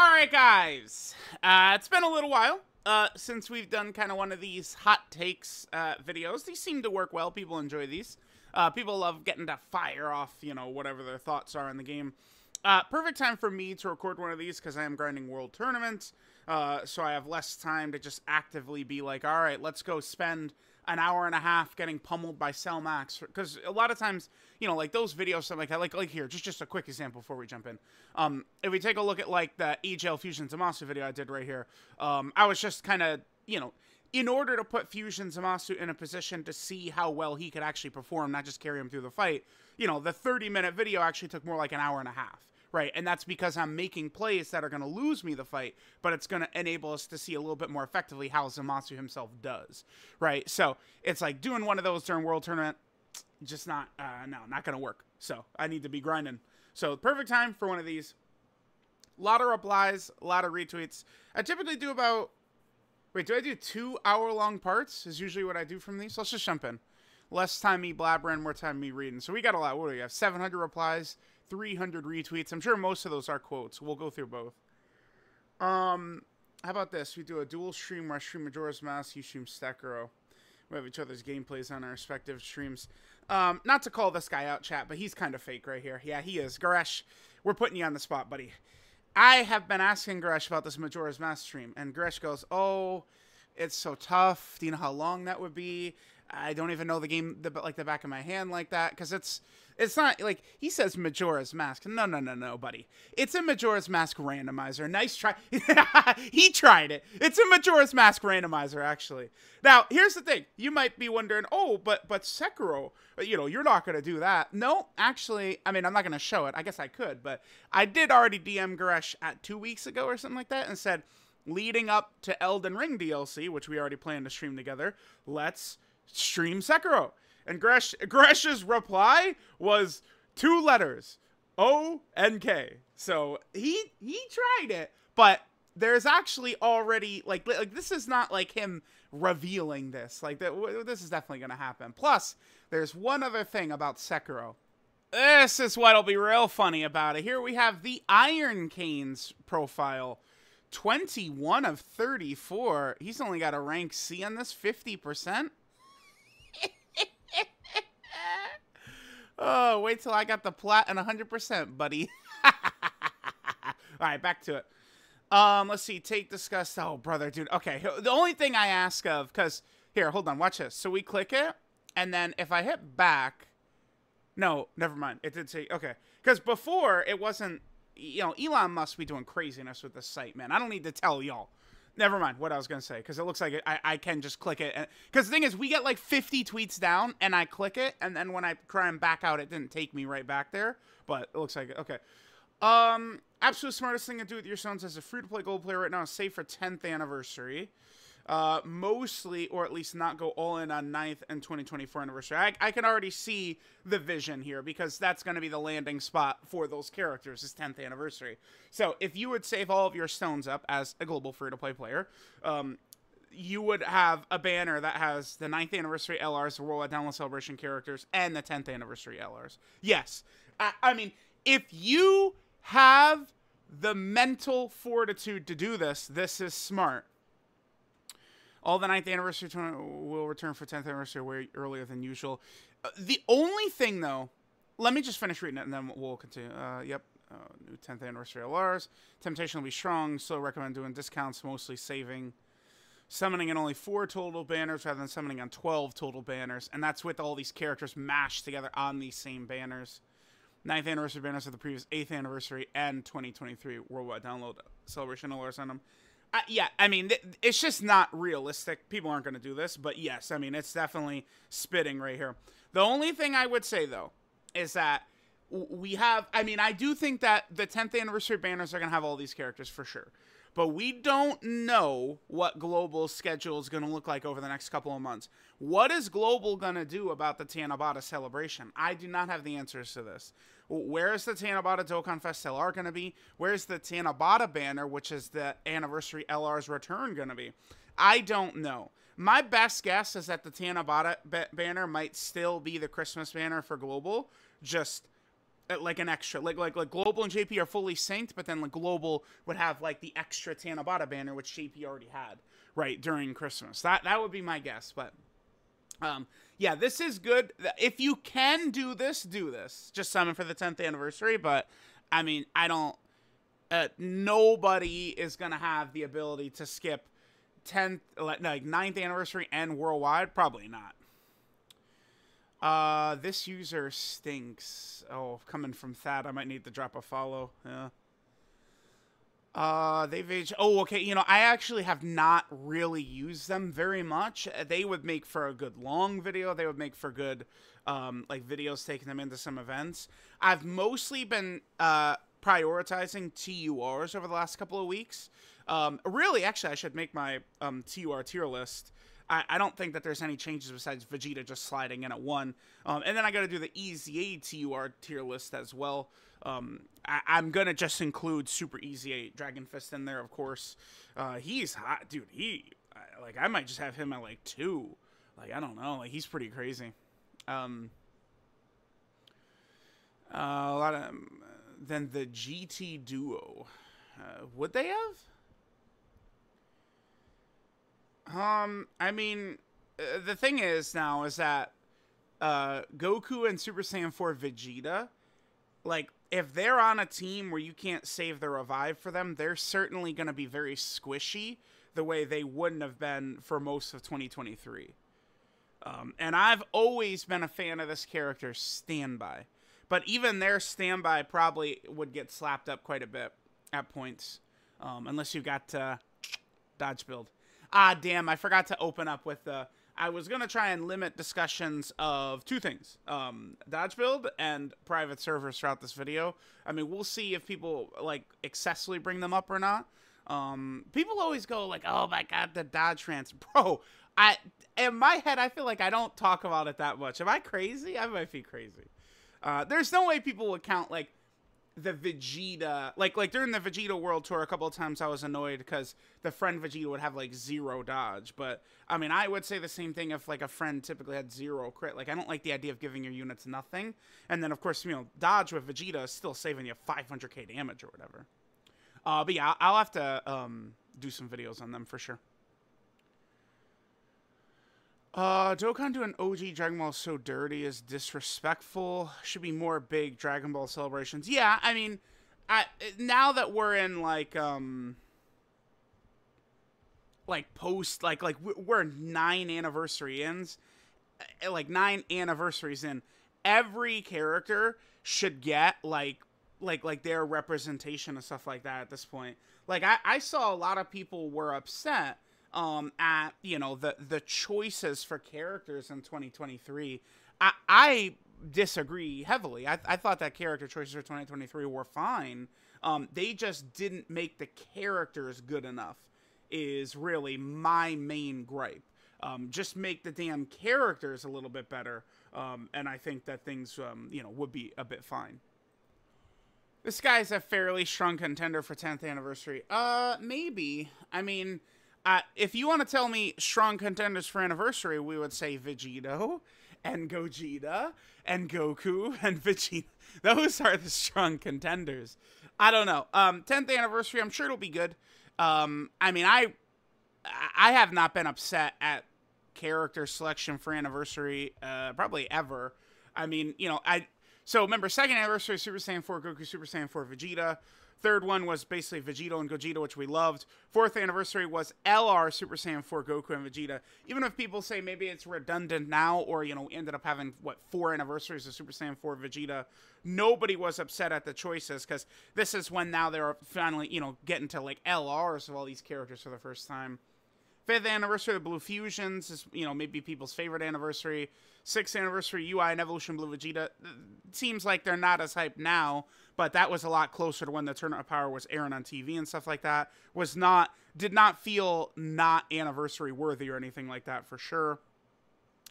Alright guys, it's been a little while since we've done kind of one of these hot takes videos. These seem to work well. People enjoy these. People love getting to fire off, you know, whatever their thoughts are in the game. Perfect time for me to record one of these because I am grinding world tournaments. So I have less time to just actively be like, alright, let's go spend an hour and a half getting pummeled by Cell Max. Because a lot of times, you know, like those videos, something like that, like here, just a quick example before we jump in. If we take a look at like the EGL Fusion Zamasu video I did right here, I was just kind of, you know, in order to put Fusion Zamasu in a position to see how well he could actually perform, not just carry him through the fight, you know, the 30-minute video actually took more like an hour and a half. Right, and that's because I'm making plays that are going to lose me the fight, but it's going to enable us to see a little bit more effectively how Zamasu himself does. Right, so it's like doing one of those during World Tournament, just not, no, not going to work. So I need to be grinding. So perfect time for one of these. A lot of replies, a lot of retweets. I typically do about, wait, do I do 2-hour-long parts? Is usually what I do from these. So let's just jump in. Less time me blabbering, more time me reading. So we got a lot. What do we have? 700 replies. 300 retweets. I'm sure most of those are quotes. We'll go through both. How about this? We do a dual stream where I stream Majora's Mask, you stream Sekiro. We have each other's gameplays on our respective streams. Not to call this guy out, chat, but he's kind of fake right here. Yeah, he is. Garesh, we're putting you on the spot, buddy. I have been asking Garesh about this Majora's Mask stream, and Garesh goes, oh, it's so tough. Do you know how long that would be? I don't even know the game like the back of my hand like that, because it's not like he says Majora's Mask. No, buddy. It's a Majora's Mask randomizer. Nice try. He tried it. It's a Majora's Mask randomizer, actually. Now, here's the thing. You might be wondering, oh, but Sekiro, you know, you're not going to do that. No, actually, I mean, I'm not going to show it. I guess I could, but I did already DM Garesh 2 weeks ago or something like that and said, leading up to Elden Ring DLC, which we already planned to stream together, let's stream Sekiro. And Gresh's reply was 2 letters, O and K. So he tried it, but there's actually already like this is not like him revealing this. Like this is definitely gonna happen. Plus, there's one other thing about Sekiro. This is what'll be real funny about it. Here we have the Iron Canes profile. 21 of 34. He's only got a rank C on this, 50%. Oh, wait till I got the plat and 100%, buddy. All right, back to it. Let's see. Take, discuss. Oh, brother, dude. Okay, the only thing I ask of, because, here, hold on, watch this. So we click it, and then if I hit back, no, never mind. It did say, okay. Because before, it wasn't, you know, Elon must be doing craziness with this site, man. I don't need to tell y'all. Never mind what I was going to say, because it looks like I can just click it. Because the thing is, we get like 50 tweets down, and I click it, and then when I try and back out, it didn't take me right back there. But it looks like it. Okay. Absolute smartest thing to do with your stones as a free-to-play gold player right now is save for 10th anniversary. Mostly, or at least not go all in on 9th and 2024 anniversary. I can already see the vision here because that's going to be the landing spot for those characters is 10th anniversary. So if you would save all of your stones up as a global free-to-play player, you would have a banner that has the 9th anniversary LRs, the Worldwide Download Celebration characters, and the 10th anniversary LRs. Yes. I mean, if you have the mental fortitude to do this, this is smart. All the 9th anniversary will return for 10th anniversary way earlier than usual. The only thing, though, let me just finish reading it, and then we'll continue. Yep, new 10th anniversary LRs. Temptation will be strong, so recommend doing discounts, mostly saving. Summoning in only 4 total banners rather than summoning on 12 total banners. And that's with all these characters mashed together on these same banners. 9th anniversary banners of the previous 8th anniversary and 2023 Worldwide Download Celebration LRs on them. Yeah, I mean, it's just not realistic. People aren't going to do this, but yes, I mean, it's definitely spitting right here. The only thing I would say, though, is that we have, I mean, I do think that the 10th anniversary banners are going to have all these characters for sure. But we don't know what Global's schedule is going to look like over the next couple of months. What is Global going to do about the Tanabata celebration? I do not have the answers to this. Where is the Tanabata Dokkan Fest LR going to be? Where's the Tanabata banner, which is the anniversary LR's return, going to be? I don't know. My best guess is that the Tanabata banner might still be the Christmas banner for Global, just like an extra, like Global and JP are fully synced, but then like Global would have like the extra Tanabata banner, which JP already had right during Christmas. That would be my guess, but yeah, this is good. If you can do this, do this. Just summon for the 10th anniversary, but I mean, I don't. Nobody is gonna have the ability to skip 10th, like 9th anniversary and worldwide. Probably not. This user stinks. Oh, coming from Thad, I might need to drop a follow. Yeah. They've aged. Oh, okay. You know, I actually have not really used them very much. They would make for a good long video. They would make for good, like videos taking them into some events. I've mostly been, prioritizing TURs over the last couple of weeks. Really, actually, I should make my, TUR tier list. I don't think that there's any changes besides Vegeta just sliding in at 1. And then I got to do the EZA TUR tier list as well. I'm going to just include Super EZA Dragon Fist in there, of course. He's hot. Dude, like, I might just have him at, like, 2. Like, I don't know. Like, he's pretty crazy. A lot of... then the GT Duo. Would they have? I mean, the thing is now is that Goku and Super Saiyan 4 Vegeta, like, if they're on a team where you can't save the revive for them, they're certainly going to be very squishy the way they wouldn't have been for most of 2023. And I've always been a fan of this character's standby. But even their standby probably would get slapped up quite a bit at points. Unless you got dodge build. Ah, damn, I forgot to open up with the... I was going to try and limit discussions of 2 things. Dodge build and private servers throughout this video. I mean, we'll see if people, like, excessively bring them up or not. People always go, like, oh my god, the dodge trance. Bro, in my head, I feel like I don't talk about it that much. Am I crazy? I might be crazy. There's no way people would count, like, the Vegeta, like during the Vegeta World Tour, a couple of times I was annoyed because the friend Vegeta would have, like, 0 dodge, but, I mean, I would say the same thing if, like, a friend typically had 0 crit. Like, I don't like the idea of giving your units nothing, and then, of course, you know, dodge with Vegeta is still saving you 500k damage or whatever. But yeah, I'll have to, do some videos on them for sure. Dokkan doing OG Dragon Ball so dirty is disrespectful. Should be more big Dragon Ball celebrations. Yeah, I mean, now that we're in, like post, like we're 9 anniversaries in, every character should get, like their representation and stuff like that at this point. Like, I saw a lot of people were upset at, you know, the choices for characters in 2023. I disagree heavily. I thought that character choices for 2023 were fine. They just didn't make the characters good enough is really my main gripe. Just make the damn characters a little bit better, and I think that things, you know, would be a bit fine. This guy's a fairly strong contender for 10th anniversary. Maybe. I mean... if you want to tell me strong contenders for anniversary, we would say Vegito and Gogeta and Goku and Vegeta. Those are the strong contenders. I don't know. 10th anniversary, I'm sure it'll be good. I mean, I have not been upset at character selection for anniversary, probably ever. I mean, you know, so remember, 2nd anniversary, Super Saiyan 4 Goku, Super Saiyan 4 Vegeta. 3rd one was basically Vegito and Gogeta, which we loved. 4th anniversary was LR, Super Saiyan 4 Goku and Vegeta. Even if people say maybe it's redundant now, or, you know, ended up having, what, 4 anniversaries of Super Saiyan 4 Vegeta, nobody was upset at the choices, because this is when now they're finally, you know, getting to, like, LRs of all these characters for the first time. 5th anniversary of Blue Fusions is, you know, maybe people's favorite anniversary. 6th anniversary UI and Evolution Blue Vegeta. It seems like they're not as hyped now, but that was a lot closer to when the Tournament of Power was airing on TV and stuff like that. Did not feel not anniversary worthy or anything like that for sure.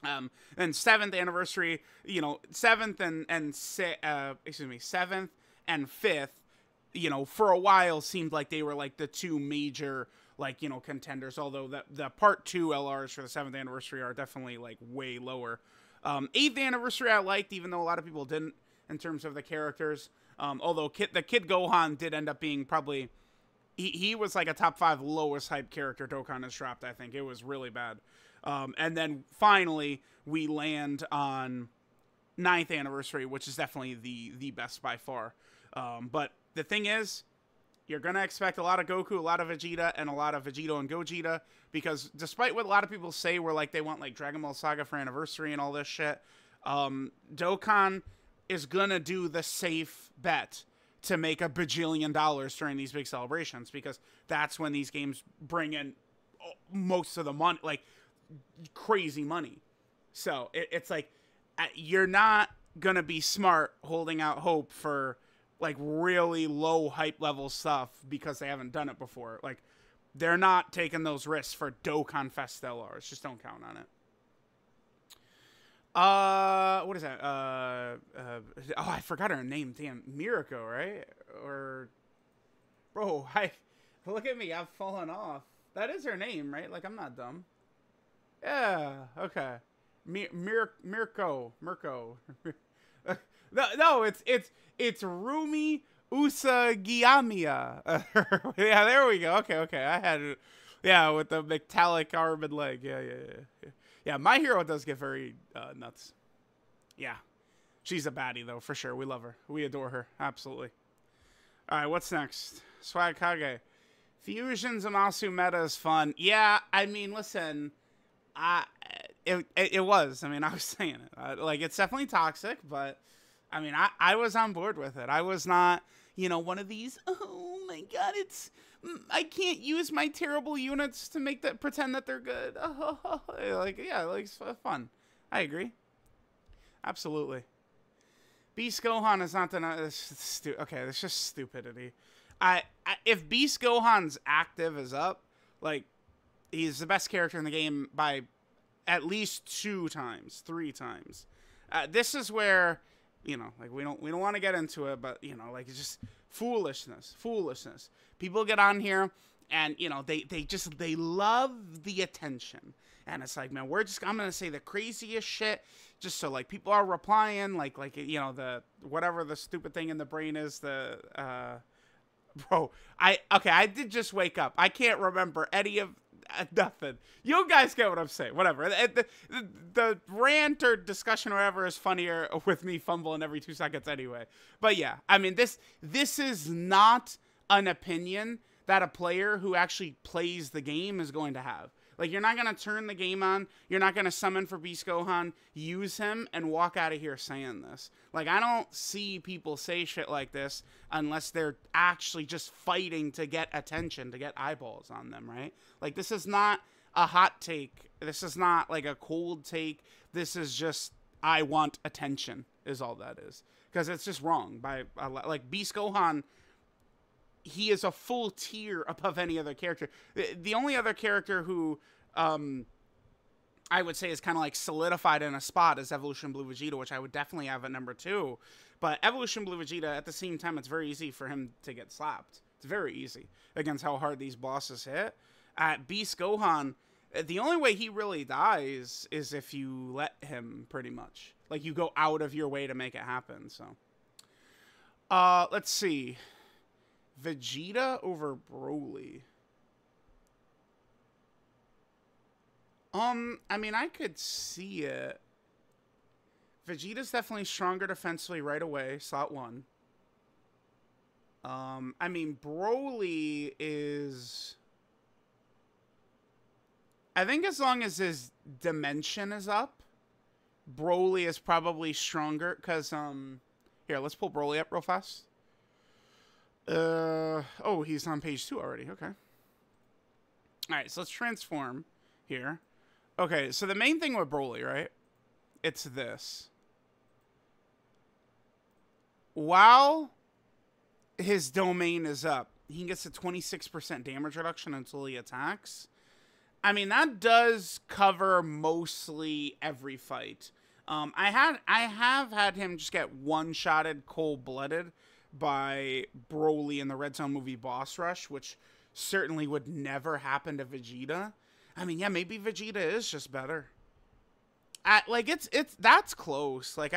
Then 7th anniversary, you know, 7th and 7th and 5th, you know, for a while seemed like they were like the 2 major, like, you know, contenders, although the part 2 LRs for the 7th anniversary are definitely, like, way lower. 8th anniversary I liked, even though a lot of people didn't. in terms of the characters. Although the Kid Gohan did end up being probably... He was like a top 5 lowest hype character Dokkan has dropped, I think. It was really bad. And then finally, we land on 9th anniversary, which is definitely the best by far. But the thing is, you're going to expect a lot of Goku, a lot of Vegeta, and a lot of Vegito and Gogeta, because despite what a lot of people say where like they want like Dragon Ball Saga for anniversary and all this shit, Dokkan is going to do the safe bet to make $1 bajillion during these big celebrations, because that's when these games bring in most of the money, like crazy money. So it's like, you're not going to be smart holding out hope for like really low hype level stuff because they haven't done it before. Like, they're not taking those risks for Dokkan Fest LRs. Just don't count on it. What is that? Oh, I forgot her name. Damn, Mirako, right? Or, bro, look at me. I've fallen off. That is her name, right? Like, I'm not dumb. Yeah. Okay. Mirko. No, it's Rumi Usagiyamiya. Yeah, there we go. Okay. I had it. Yeah, with the metallic arm and leg. Yeah. Yeah, My Hero does get very nuts. Yeah. She's a baddie, though, for sure. We love her. We adore her. Absolutely. All right, what's next? Swag Kage. Fusions Zamasu meta is fun. Yeah, I mean, listen. It was. I mean, I was saying it. Like, it's definitely toxic, but, I mean, I was on board with it. I was not, one of these, oh, my God, I can't use my terrible units to pretend that they're good. Like, yeah, like, it's fun. I agree. Absolutely. Beast Gohan is not the... Okay, that's just stupidity. If Beast Gohan's active is up, like, he's the best character in the game by at least 2 times, 3 times. This is where, like, we don't want to get into it, but, like, it's just foolishness. People get on here and, they love the attention. And it's like, man, I'm going to say the craziest shit just so, like, people are replying, like, whatever the stupid thing in the brain is, bro, I did just wake up. I can't remember any of nothing. You guys get what I'm saying. Whatever. The rant or discussion or whatever is funnier with me fumbling every 2 seconds anyway. But yeah, I mean, this is not an opinion that a player who actually plays the game is going to have. Like, you're not going to turn the game on. You're not going to summon for Beast Gohan, use him, and walk out of here saying this. Like, I don't see people say shit like this unless they're actually just fighting to get attention, to get eyeballs on them, right? Like, this is not a hot take. This is not, like, a cold take. This is just, I want attention, is all that is. Because it's just wrong. Like, Beast Gohan... He is a full tier above any other character. The only other character who I would say is kind of like solidified in a spot is Evolution Blue Vegeta, which I would definitely have at number 2. But Evolution Blue Vegeta, at the same time, it's very easy for him to get slapped. It's very easy against how hard these bosses hit. At Beast Gohan, the only way he really dies is if you let him, pretty much. Like, you go out of your way to make it happen, so. Let's see. Vegeta over Broly. I mean, I could see it. Vegeta's definitely stronger defensively right away, slot 1. I mean, Broly is... I think as long as his dimension is up, Broly is probably stronger, because, here, let's pull Broly up real fast. Oh, he's on page 2 already. Okay. Alright, so let's transform here. Okay, so the main thing with Broly, right? It's this. While his domain is up, he gets a 26% damage reduction until he attacks. I mean, that does cover mostly every fight. I have had him just get one-shotted cold-blooded by Broly in the Red Zone movie Boss Rush, which certainly would never happen to Vegeta. I mean, yeah, maybe Vegeta is just better. Like, that's close. Like,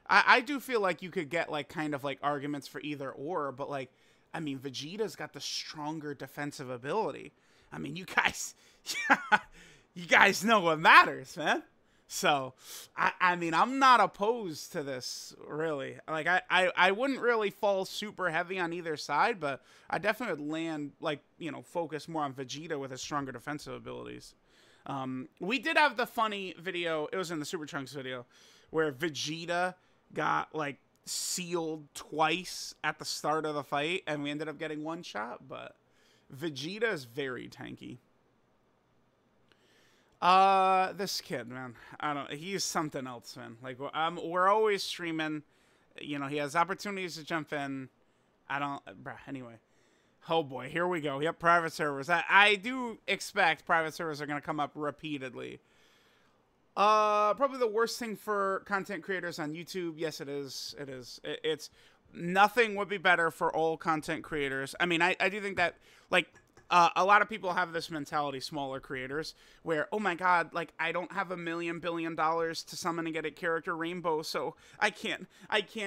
I do feel like you could get like kind of like arguments for either or, but like, I mean, Vegeta's got the stronger defensive ability. I mean, you guys, you guys know what matters, man. So, I mean, I'm not opposed to this, really. Like, I wouldn't really fall super heavy on either side, but I definitely would land, like, you know, focus more on Vegeta with his stronger defensive abilities. We did have the funny video, it was in the Super Trunks video, where Vegeta got, like, sealed twice at the start of the fight, and we ended up getting one shot, but Vegeta is very tanky. This kid, man, he's something else, man. Like, we're always streaming, you know, he has opportunities to jump in. Anyway. Oh boy, here we go. Yep, private servers. I do expect private servers are going to come up repeatedly. Probably the worst thing for content creators on YouTube. Yes, it is. It is. It's nothing would be better for all content creators. I mean, I do think that, like, a lot of people have this mentality, smaller creators, where, oh my god, like, I don't have $1 billion to summon and get a character rainbow, so I can't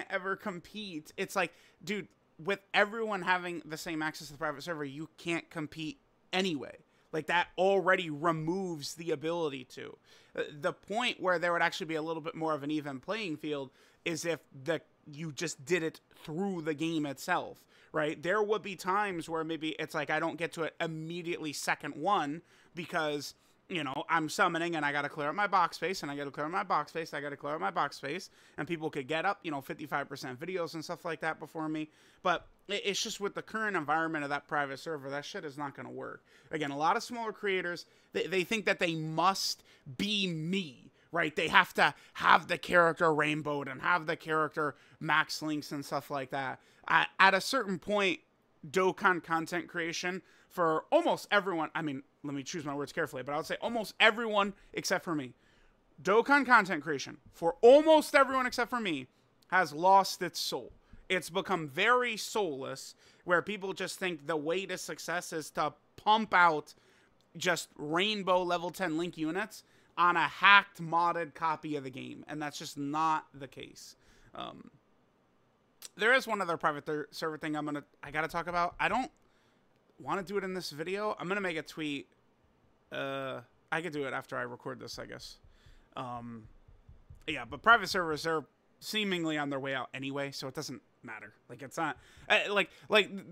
ever compete. It's like, dude, with everyone having the same access to the private server, you can't compete anyway. Like, that already removes the ability to. The point where there would actually be a little bit more of an even playing field is if you just did it through the game itself, right? There would be times where maybe it's like I don't get to it immediately second one because, you know, I'm summoning and I got to clear up my box space, and I got to clear up my box space, I got to clear up my box space, and people could get up, you know, 55% videos and stuff like that before me. But it's just with the current environment of that private server, that shit is not going to work. Again, a lot of smaller creators, they think that they must be me, right? They have to have the character rainbowed and have the character max links and stuff like that. At a certain point, Dokkan content creation for almost everyone, I mean, let me choose my words carefully, but I would say almost everyone except for me. Dokkan content creation for almost everyone except for me has lost its soul. It's become very soulless, where people just think the way to success is to pump out just rainbow level 10 link units on a hacked, modded copy of the game, and that's just not the case. There is one other private server thing I gotta talk about. I don't want to do it in this video. I'm gonna make a tweet. I could do it after I record this, I guess. Yeah, but private servers are seemingly on their way out anyway, so it doesn't matter. Like, it's not like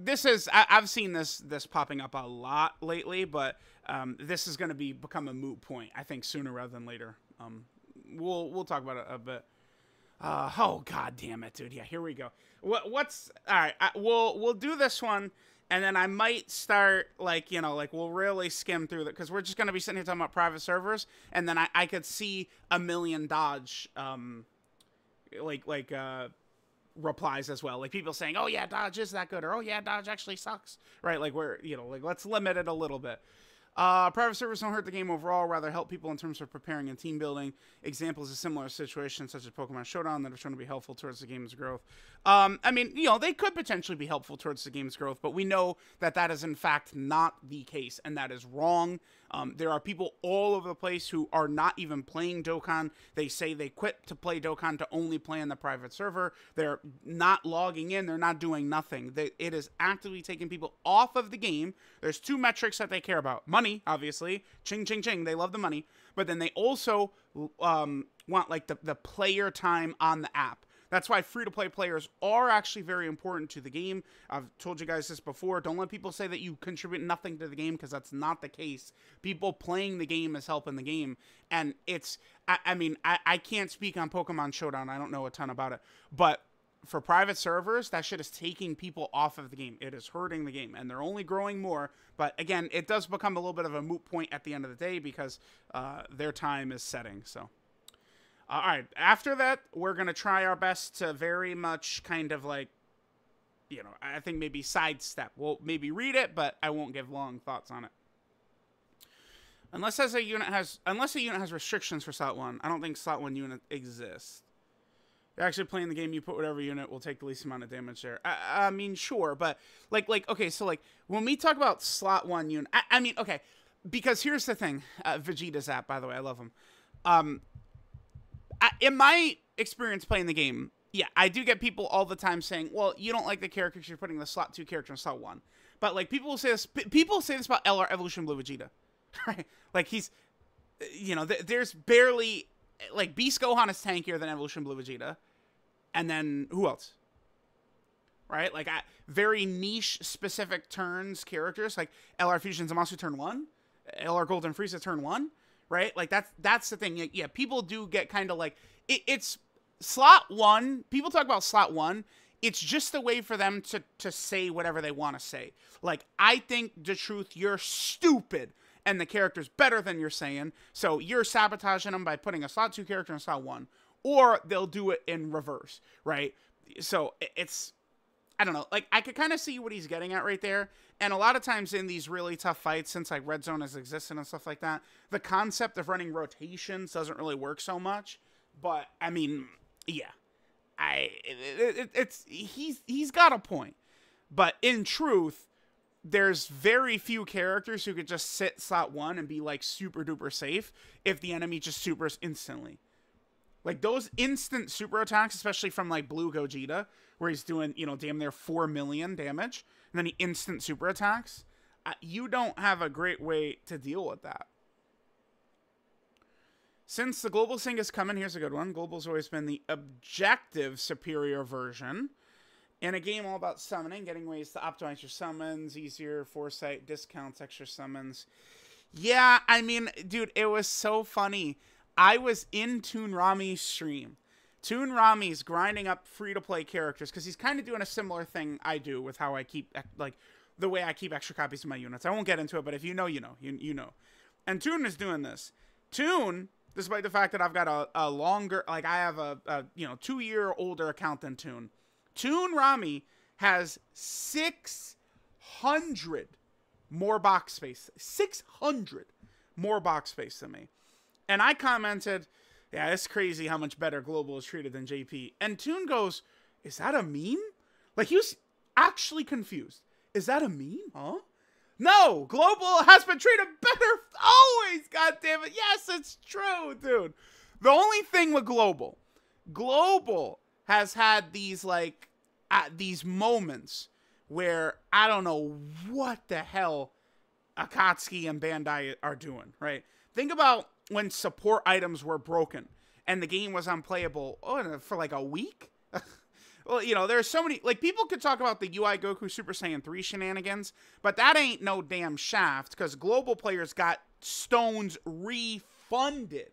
this is I've seen this popping up a lot lately, but this is going to become a moot point, I think, sooner rather than later. We'll talk about it a bit. Oh god damn it, dude. Yeah, here we go. What's all right, we'll do this one, and then I might start, like, you know, like, we'll really skim through that, because we're just going to be sitting here talking about private servers, and then I could see a million Dodge replies as well, like people saying, oh yeah, Dodge is that good, or oh yeah, Dodge actually sucks, right? Like, we're, you know, like, let's limit it a little bit. Private servers don't hurt the game overall, rather help people in terms of preparing and team building. Examples of similar situations such as Pokemon Showdown that are shown to be helpful towards the game's growth. I mean, you know, they could potentially be helpful towards the game's growth, but we know that that is in fact not the case, and that is wrong. There are people all over the place who are not even playing Dokkan. They say they quit to play Dokkan to only play in the private server. They're not logging in. They're not doing nothing. It is actively taking people off of the game. There's two metrics that they care about. Money, obviously. Ching, ching, ching. They love the money. But then they also want, like, the player time on the app. That's why free-to-play players are actually very important to the game. I've told you guys this before. Don't let people say that you contribute nothing to the game, because that's not the case. People playing the game is helping the game. And it's, I mean, I can't speak on Pokemon Showdown. I don't know a ton about it. But for private servers, that shit is taking people off of the game. It is hurting the game, and they're only growing more. But again, it does become a little bit of a moot point at the end of the day, because their time is setting, so. All right, after that, we're going to try our best to very much kind of, like, you know, I think maybe sidestep. We'll maybe read it, but I won't give long thoughts on it. Unless a unit has restrictions for slot 1, I don't think slot 1 unit exists. You're actually playing the game, you put whatever unit will take the least amount of damage there. I mean, sure, but, like, okay, so, like, when we talk about slot 1 unit, I mean, okay, because here's the thing. Vegeta's app, by the way, I love him. In my experience playing the game, yeah, I do get people all the time saying, well, you don't like the character because you're putting the slot 2 character in slot 1. But, like, people will say this. People say this about LR Evolution Blue Vegeta. Right? Like, he's, you know, there's barely, like, Beast Gohan is tankier than Evolution Blue Vegeta. And then, who else? Right? Like, very niche, specific turns characters. Like, LR Fusion Zamasu turn 1. LR Golden Frieza turn 1. Right? Like, that's the thing. Yeah, people do get kind of like, it's slot 1. People talk about slot 1. It's just a way for them to say whatever they want to say. Like, I think the truth, you're stupid, and the character's better than you're saying, so you're sabotaging them by putting a slot 2 character in slot 1. Or they'll do it in reverse, right? So it's, I don't know, like, I could kind of see what he's getting at right there. And a lot of times in these really tough fights, since, like, Red Zone has existed and stuff like that, the concept of running rotations doesn't really work so much. But, I mean, yeah. He's got a point. But in truth, there's very few characters who could just sit slot 1 and be, like, super duper safe if the enemy just supers instantly. Like, those instant super attacks, especially from, like, Blue Gogeta, where he's doing, you know, damn near 4 million damage, and then he instant super attacks, you don't have a great way to deal with that. Since the Global Sync is coming, here's a good one. Global's always been the objective superior version. In a game all about summoning, getting ways to optimize your summons, easier, foresight, discounts, extra summons. Yeah, I mean, dude, it was so funny. I was in Toon Rami's stream. Toon Rami's grinding up free-to-play characters, because he's kind of doing a similar thing I do with how I keep, like, the way I keep extra copies of my units. I won't get into it, but if you know, you know. You know. And Toon is doing this. Toon, despite the fact that I've got a longer, like, I have a you know, 2-year older account than Toon. Toon Rami has 600 more box space. 600 more box space than me. And I commented, yeah, it's crazy how much better Global is treated than JP. And Toon goes, is that a meme? Like, he was actually confused. Is that a meme? Huh? No, Global has been treated better always, goddammit. Yes, it's true, dude. The only thing with Global has had these, like, these moments where I don't know what the hell Akatsuki and Bandai are doing, right? Think about when support items were broken and the game was unplayable for like a week. Well, you know, there's so many, like, people could talk about the UI Goku Super Saiyan 3 shenanigans, but that ain't no damn shaft, because Global players got stones refunded.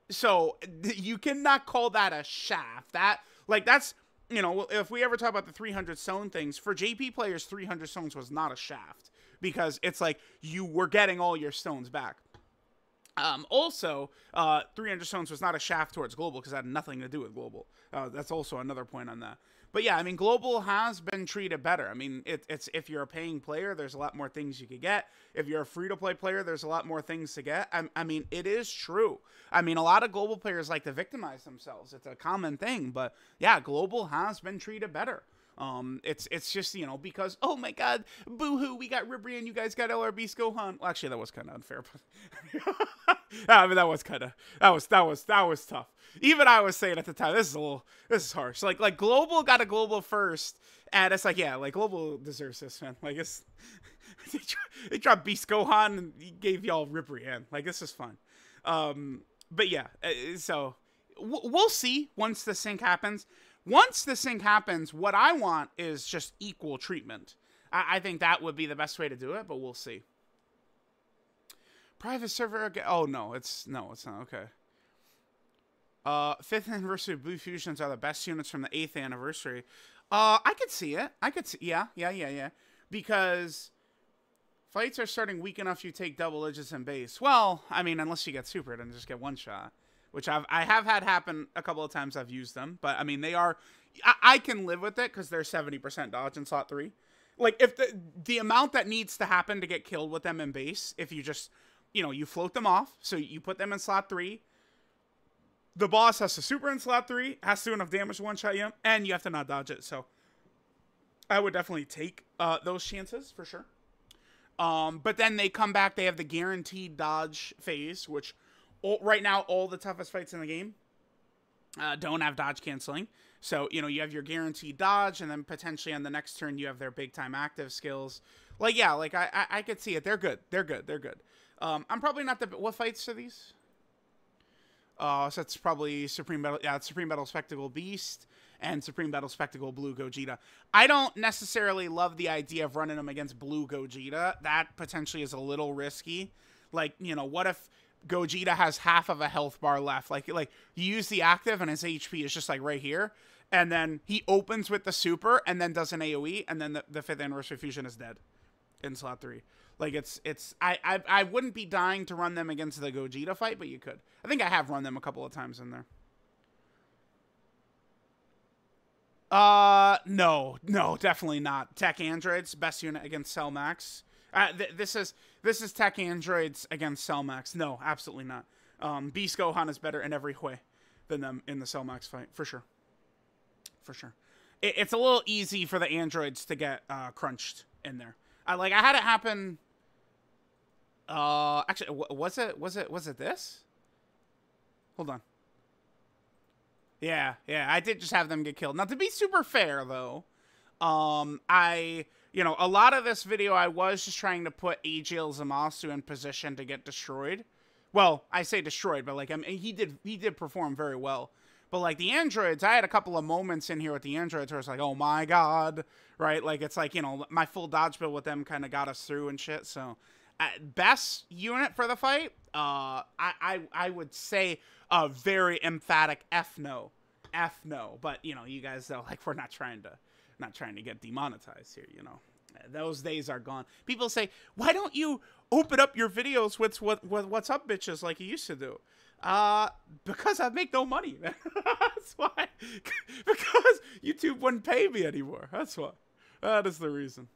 So you cannot call that a shaft. That, like, that's, you know, if we ever talk about the 300 stone things, for JP players, 300 stones was not a shaft, because it's like you were getting all your stones back. Also, 300 stones was not a shaft towards Global, because it had nothing to do with Global. That's also another point on that. But yeah, I mean, Global has been treated better. I mean, it's if you're a paying player, there's a lot more things you could get. If you're a free-to-play player, there's a lot more things to get. I mean, it is true. I mean, a lot of Global players like to victimize themselves. It's a common thing. But yeah, Global has been treated better. It's just, you know, because, oh my god, boo-hoo, we got Ribri and you guys got LRB Gohan. Well, actually, that was kind of unfair, but I mean, that was tough. Even I was saying at the time, this is harsh. Like Global got a Global first, and it's like, yeah, like, Global deserves this, man. Like, it's, they dropped Beast Gohan and he gave y'all Ribri, and like, this is fun. But yeah, so we'll see once the sync happens. Once the sync happens, what I want is just equal treatment. I think that would be the best way to do it, but we'll see. Private server again. Oh, no, it's not. Okay. 5th anniversary Blue Fusions are the best units from the 8th anniversary. I could see it. Yeah. Because fights are starting weak enough you take double digits in base. Well, I mean, unless you get supered and just get one shot. Which I have had happen a couple of times. I've used them, but I mean, they are, I can live with it because they're 70% dodge in slot 3. Like, if the amount that needs to happen to get killed with them in base, if you just, you know, you float them off, so you put them in slot 3, the boss has to super in slot 3, has to do enough damage to one-shot you, and you have to not dodge it. So I would definitely take those chances for sure. But then they come back, they have the guaranteed dodge phase, which right now, all the toughest fights in the game don't have dodge canceling. So, you know, you have your guaranteed dodge, and then potentially on the next turn you have their big-time active skills. Like, yeah, like, I could see it. They're good. They're good. They're good. I'm probably not the... What fights are these? So that's probably Supreme Battle... Yeah, it's Supreme Battle Spectacle Beast and Supreme Battle Spectacle Blue Gogeta. I don't necessarily love the idea of running them against Blue Gogeta. That potentially is a little risky. Like, you know, what if Gogeta has half of a health bar left? Like you use the active and his HP is just, like, right here. And then he opens with the super and then does an AoE, and then the 5th Anniversary Fusion is dead in slot 3. Like, I wouldn't be dying to run them against the Gogeta fight, but you could. I think I have run them a couple of times in there. No, definitely not. Tech Androids, best unit against Cell Max. This is Tech Androids against Cell Max. No, absolutely not. Beast Gohan is better in every way than them in the Cell Max fight, for sure. For sure. It's a little easy for the androids to get crunched in there. I had it happen. Actually, was it this? Hold on. Yeah, I did just have them get killed. Now, to be super fair, though, you know, a lot of this video, I was just trying to put AJL Zamasu in position to get destroyed. Well, I say destroyed, but, like, I mean, he did perform very well. But, like, the androids, I had a couple of moments in here with the androids where it's like, oh my god, right? Like, it's like, you know, my full dodge build with them kind of got us through and shit. So, best unit for the fight, I would say a very emphatic F no. But, you know, you guys, though, like, we're not trying to get demonetized here, you know. Those days are gone. People say, why don't you open up your videos with what's up bitches like you used to do? Because I make no money, man. That's why. Because YouTube wouldn't pay me anymore. That's why. That is the reason.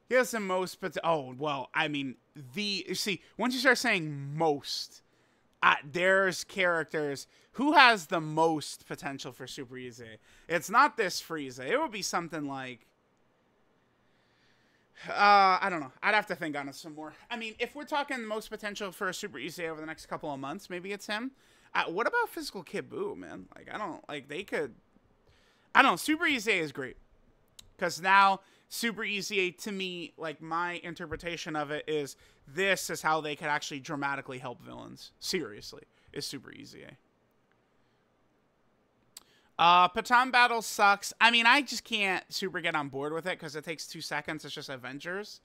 Here's the most, but oh, well, I mean, see, once you start saying most, there's characters who has the most potential for Super Easy. It's not this Frieza. It would be something like, I don't know. I'd have to think on it some more. I mean, if we're talking the most potential for a Super Easy over the next couple of months, maybe it's him. What about Physical Kid Buu, man? Like, I don't, like, they could, I don't know. Super Easy is great. Because now, Super Easy, to me, like, my interpretation of it is, this is how they could actually dramatically help villains. Seriously, is Super Easy. Patan Battle sucks. I mean, I just can't super get on board with it because it takes 2 seconds. It's just Avengers.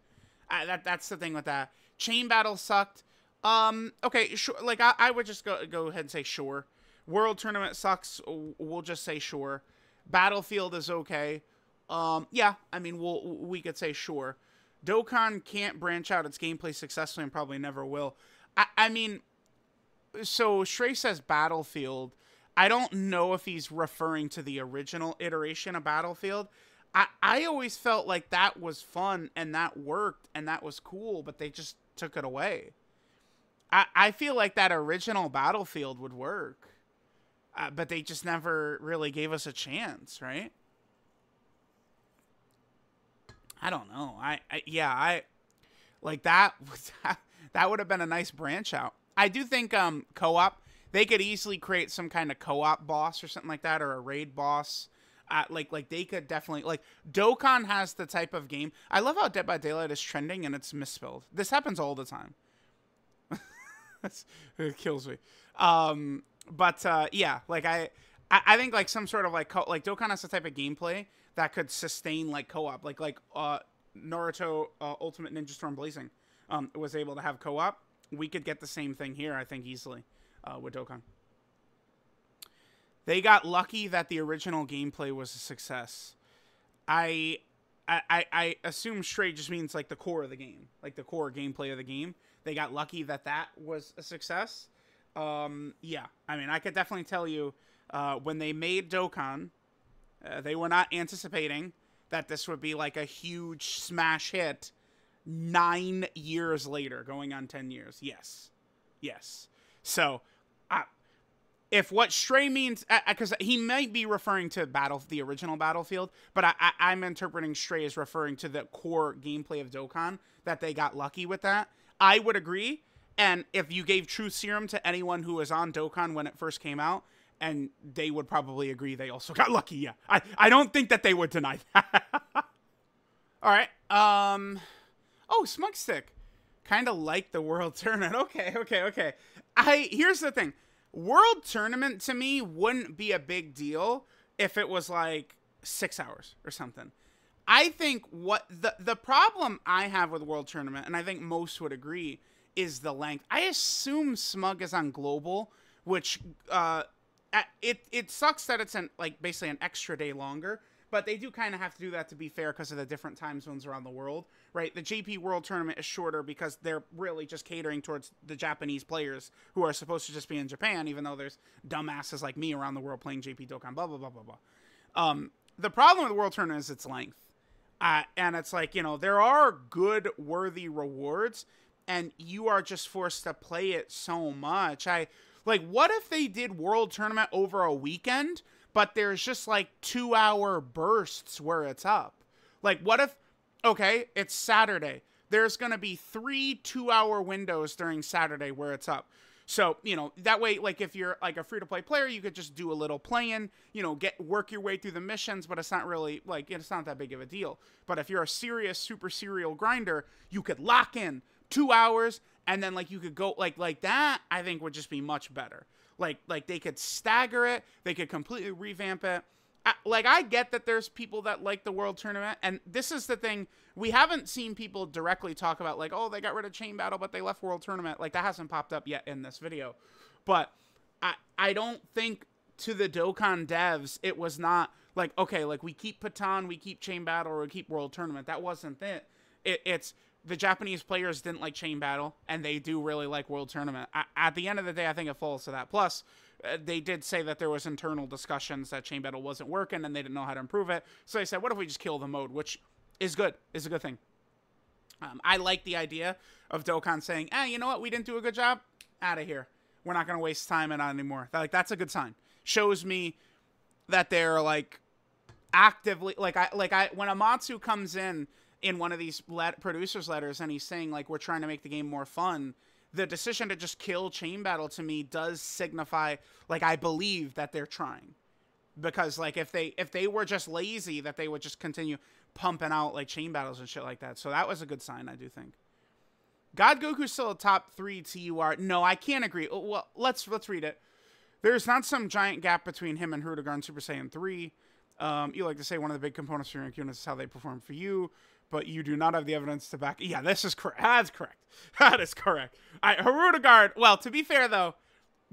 That's the thing with that. Chain Battle sucked. Okay, sure. Like, I would just go ahead and say sure. World Tournament sucks. We'll just say sure. Battlefield is okay. Yeah, I mean, we could say sure. Dokkan can't branch out its gameplay successfully and probably never will. I mean, so Shrey says Battlefield. I don't know if he's referring to the original iteration of Battlefield. I always felt like that was fun and that worked and that was cool, but they just took it away. I feel like that original Battlefield would work, but they just never really gave us a chance, right? I don't know. I like that. That would have been a nice branch out. I do think co-op. They could easily create some kind of co-op boss or something like that, or a raid boss. Like they could definitely, like, Dokkan has the type of game. I love how Dead by Daylight is trending and it's misspelled. This happens all the time. It kills me. Yeah, like I think like some sort of like Dokkan has the type of gameplay that could sustain like co-op, like Naruto Ultimate Ninja Storm Blazing was able to have co-op. We could get the same thing here, I think, easily with Dokkan. They got lucky that the original gameplay was a success. I assume straight just means like the core of the game, like the core gameplay of the game. They got lucky that that was a success. Yeah, I mean, I could definitely tell you when they made Dokkan, they were not anticipating that this would be like a huge smash hit 9 years later, going on 10 years. Yes. Yes. So, if what Stray means, because he might be referring to the original Battlefield, but I'm interpreting Stray as referring to the core gameplay of Dokkan, that they got lucky with that. I would agree, and if you gave Truth Serum to anyone who was on Dokkan when it first came out, And they would probably agree they also got lucky. Yeah, I don't think that they would deny that. All right. Oh, Smug Stick. Kind of like the World Tournament. Okay. Here's the thing. World Tournament to me wouldn't be a big deal if it was like 6 hours or something. I think what the problem I have with World Tournament, and I think most would agree, is the length. I assume Smug is on global, which it sucks that it's basically an extra day longer, but they do kind of have to do that to be fair because of the different time zones around the world, right? The JP World Tournament is shorter because they're really just catering towards the Japanese players who are supposed to just be in Japan, even though there's dumbasses like me around the world playing JP Dokkan, blah, blah, blah, blah, blah. The problem with the World Tournament is its length. And it's like, there are good, worthy rewards, and you are just forced to play it so much. What if they did World Tournament over a weekend, but there's just 2-hour bursts where it's up? What if, okay, it's Saturday. There's going to be 3 2-hour windows during Saturday where it's up. So, that way, if you're a free-to-play player, you could just do a little playing, work your way through the missions, but it's not really, it's not that big of a deal. But if you're a serious, super serial grinder, you could lock in 2 hours, and then, you could go, that, I think would just be much better. They could stagger it, they could completely revamp it. I get that there's people that like the World Tournament, and this is the thing, we haven't seen people directly talk about, oh, they got rid of Chain Battle, but they left World Tournament. That hasn't popped up yet in this video. But I don't think to the Dokkan devs, it was not, okay, we keep Patan, we keep Chain Battle, or we keep World Tournament. That wasn't it. It's the Japanese players didn't like Chain Battle, and they do really like World Tournament. At the end of the day, I think it falls to that. Plus, they did say that there was internal discussions that Chain Battle wasn't working and they didn't know how to improve it. So they said, what if we just kill the mode, which is good. Is a good thing. I like the idea of Dokkan saying, you know what? We didn't do a good job. Out of here. We're not going to waste time on it anymore. That's a good sign. Shows me that they're actively, when Amatsu comes in one of these producers letters and he's saying we're trying to make the game more fun, the decision to just kill Chain Battle to me does signify I believe that they're trying, because if they were just lazy, that they would just continue pumping out Chain Battles and shit like that. So that was a good sign, I do think. God Goku's still a top 3 TUR. No, I can't agree. Well, let's read it. There's not some giant gap between him and Hirudegarn Super Saiyan 3. You like to say one of the big components for your units is how they perform for you, but you do not have the evidence to back. Yeah, this is correct. That's correct. That is correct. Hirudegarn. Well, to be fair though,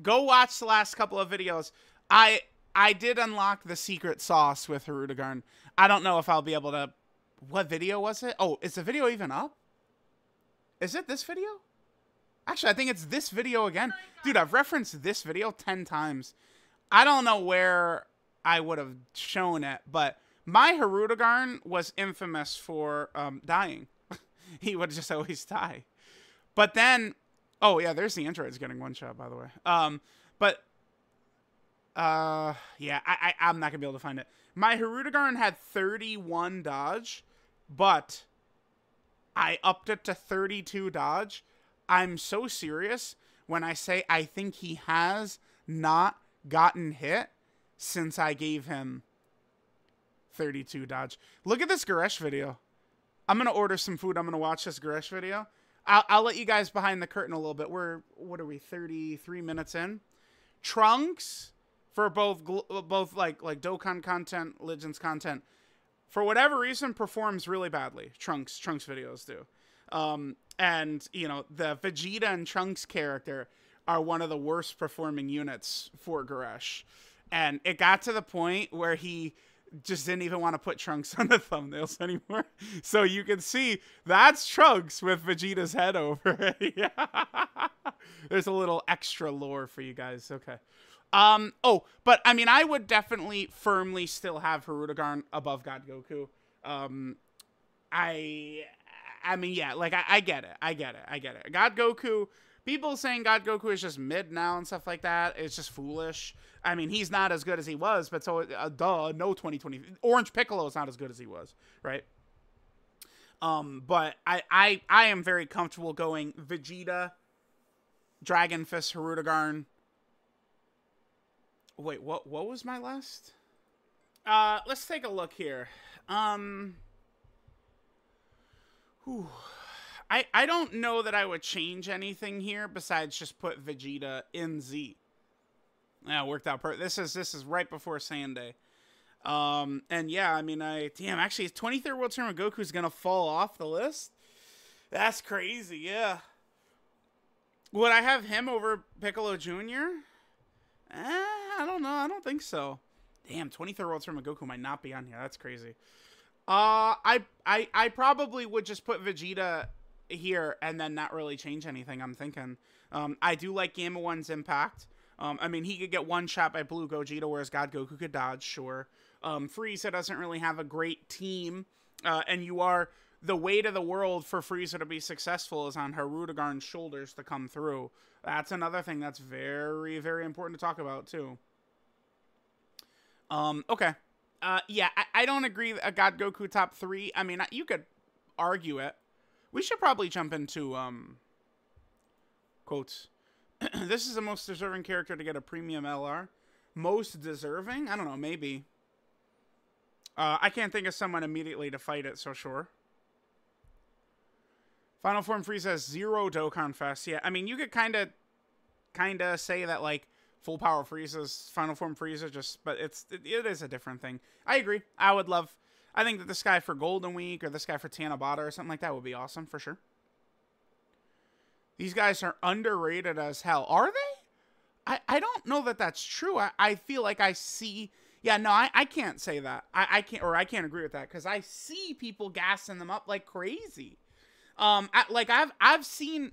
go watch the last couple of videos. I did unlock the secret sauce with Hirudegarn. I don't know if I'll be able to. What video was it? Oh, is the video even up? Is it this video? Actually, I think it's this video again. Dude, I've referenced this video 10 times. I don't know where I would have shown it, but my Hirudegarn was infamous for dying. He would just always die. But then, oh yeah, there's the androids getting one shot, by the way. Yeah, I'm not gonna be able to find it. My Hirudegarn had 31 dodge, but I upped it to 32 dodge. I'm so serious when I say I think he has not gotten hit since I gave him 32 dodge. Look at this Garesh video. I'm going to order some food. I'm going to watch this Garesh video. I'll let you guys behind the curtain a little bit. What are we, 33 minutes in? Trunks, for both like Dokkan content, Legends content, for whatever reason, performs really badly. Trunks videos do. And, you know, the Vegeta and Trunks character are one of the worst performing units for Garesh. And it got to the point where he just didn't even want to put Trunks on the thumbnails anymore. So you can see that's Trunks with Vegeta's head over it. Yeah. There's a little extra lore for you guys. Okay. Oh, but I mean, I would definitely firmly still have Hirudegarn above God Goku. I mean, yeah, like I get it. I get it. God Goku, people saying God Goku is just mid now and stuff like that. It's just foolish. I mean, he's not as good as he was, but so, duh, no 2020. Orange Piccolo is not as good as he was, right? But I am very comfortable going Vegeta, Dragon Fist, Hirudegarn. Wait, what was my last? Let's take a look here. Whew. I don't know that I would change anything here besides just put Vegeta in Z. Yeah, worked out perfect. This is right before Sunday. And yeah, I mean, damn, actually, his 23rd World Tournament Goku's gonna fall off the list. That's crazy, yeah. Would I have him over Piccolo Jr.? I don't know. I don't think so. Damn, 23rd World Tournament Goku might not be on here. That's crazy. I probably would just put Vegeta here and then not really change anything, I'm thinking. I do like Gamma 1's impact. I mean, he could get one shot by Blue Gogeta, whereas God Goku could dodge, sure. Frieza doesn't really have a great team, and the weight of the world for Frieza to be successful is on Hirudegarn's shoulders to come through. That's another thing that's very, very important to talk about, too. Okay. Yeah, I don't agree a God Goku top 3. I mean, you could argue it. We should probably jump into, quotes. This is the most deserving character to get a premium LR. Most deserving? I don't know, maybe. I can't think of someone immediately to fight it, so sure. Final Form Frieza has 0 Dokkan Fest. Yeah, I mean, you could kind of say that, like, Full Power Frieza's Final Form Frieza, but it is a different thing. I agree. I think that this guy for Golden Week or this guy for Tanabata or something like that would be awesome, for sure. These guys are underrated as hell. Are they? I don't know that that's true. I feel like I see... Yeah, no, I can't say that. I can't agree with that, because I see people gassing them up like crazy. I've seen...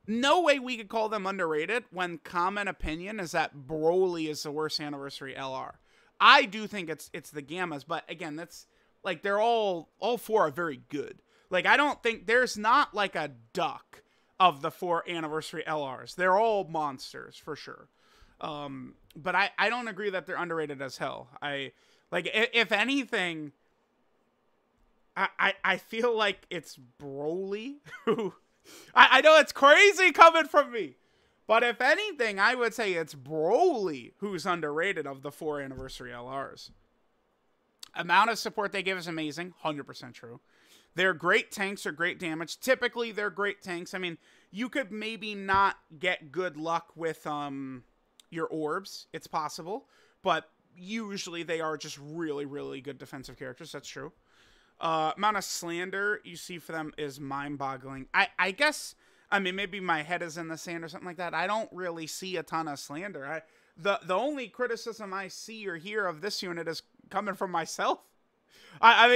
No way we could call them underrated when common opinion is that Broly is the worst anniversary LR. I do think it's the Gammas, but again, that's like they're all 4 are very good. Like, I don't think there's not like a duck of the 4 anniversary LRs. They're all monsters for sure. But I don't agree that they're underrated as hell. If anything, I feel like it's Broly who I know it's crazy coming from me, but if anything, I would say it's Broly who's underrated of the 4 anniversary LRs. Amount of support they give is amazing, 100% true. They're great tanks or great damage. Typically, they're great tanks. I mean, you could maybe not get good luck with your orbs. It's possible, but usually they are just really, really good defensive characters. That's true. Amount of slander you see for them is mind-boggling. I guess, I mean, maybe my head is in the sand or something like that. I don't really see a ton of slander. The only criticism I see or hear of this unit is coming from myself. I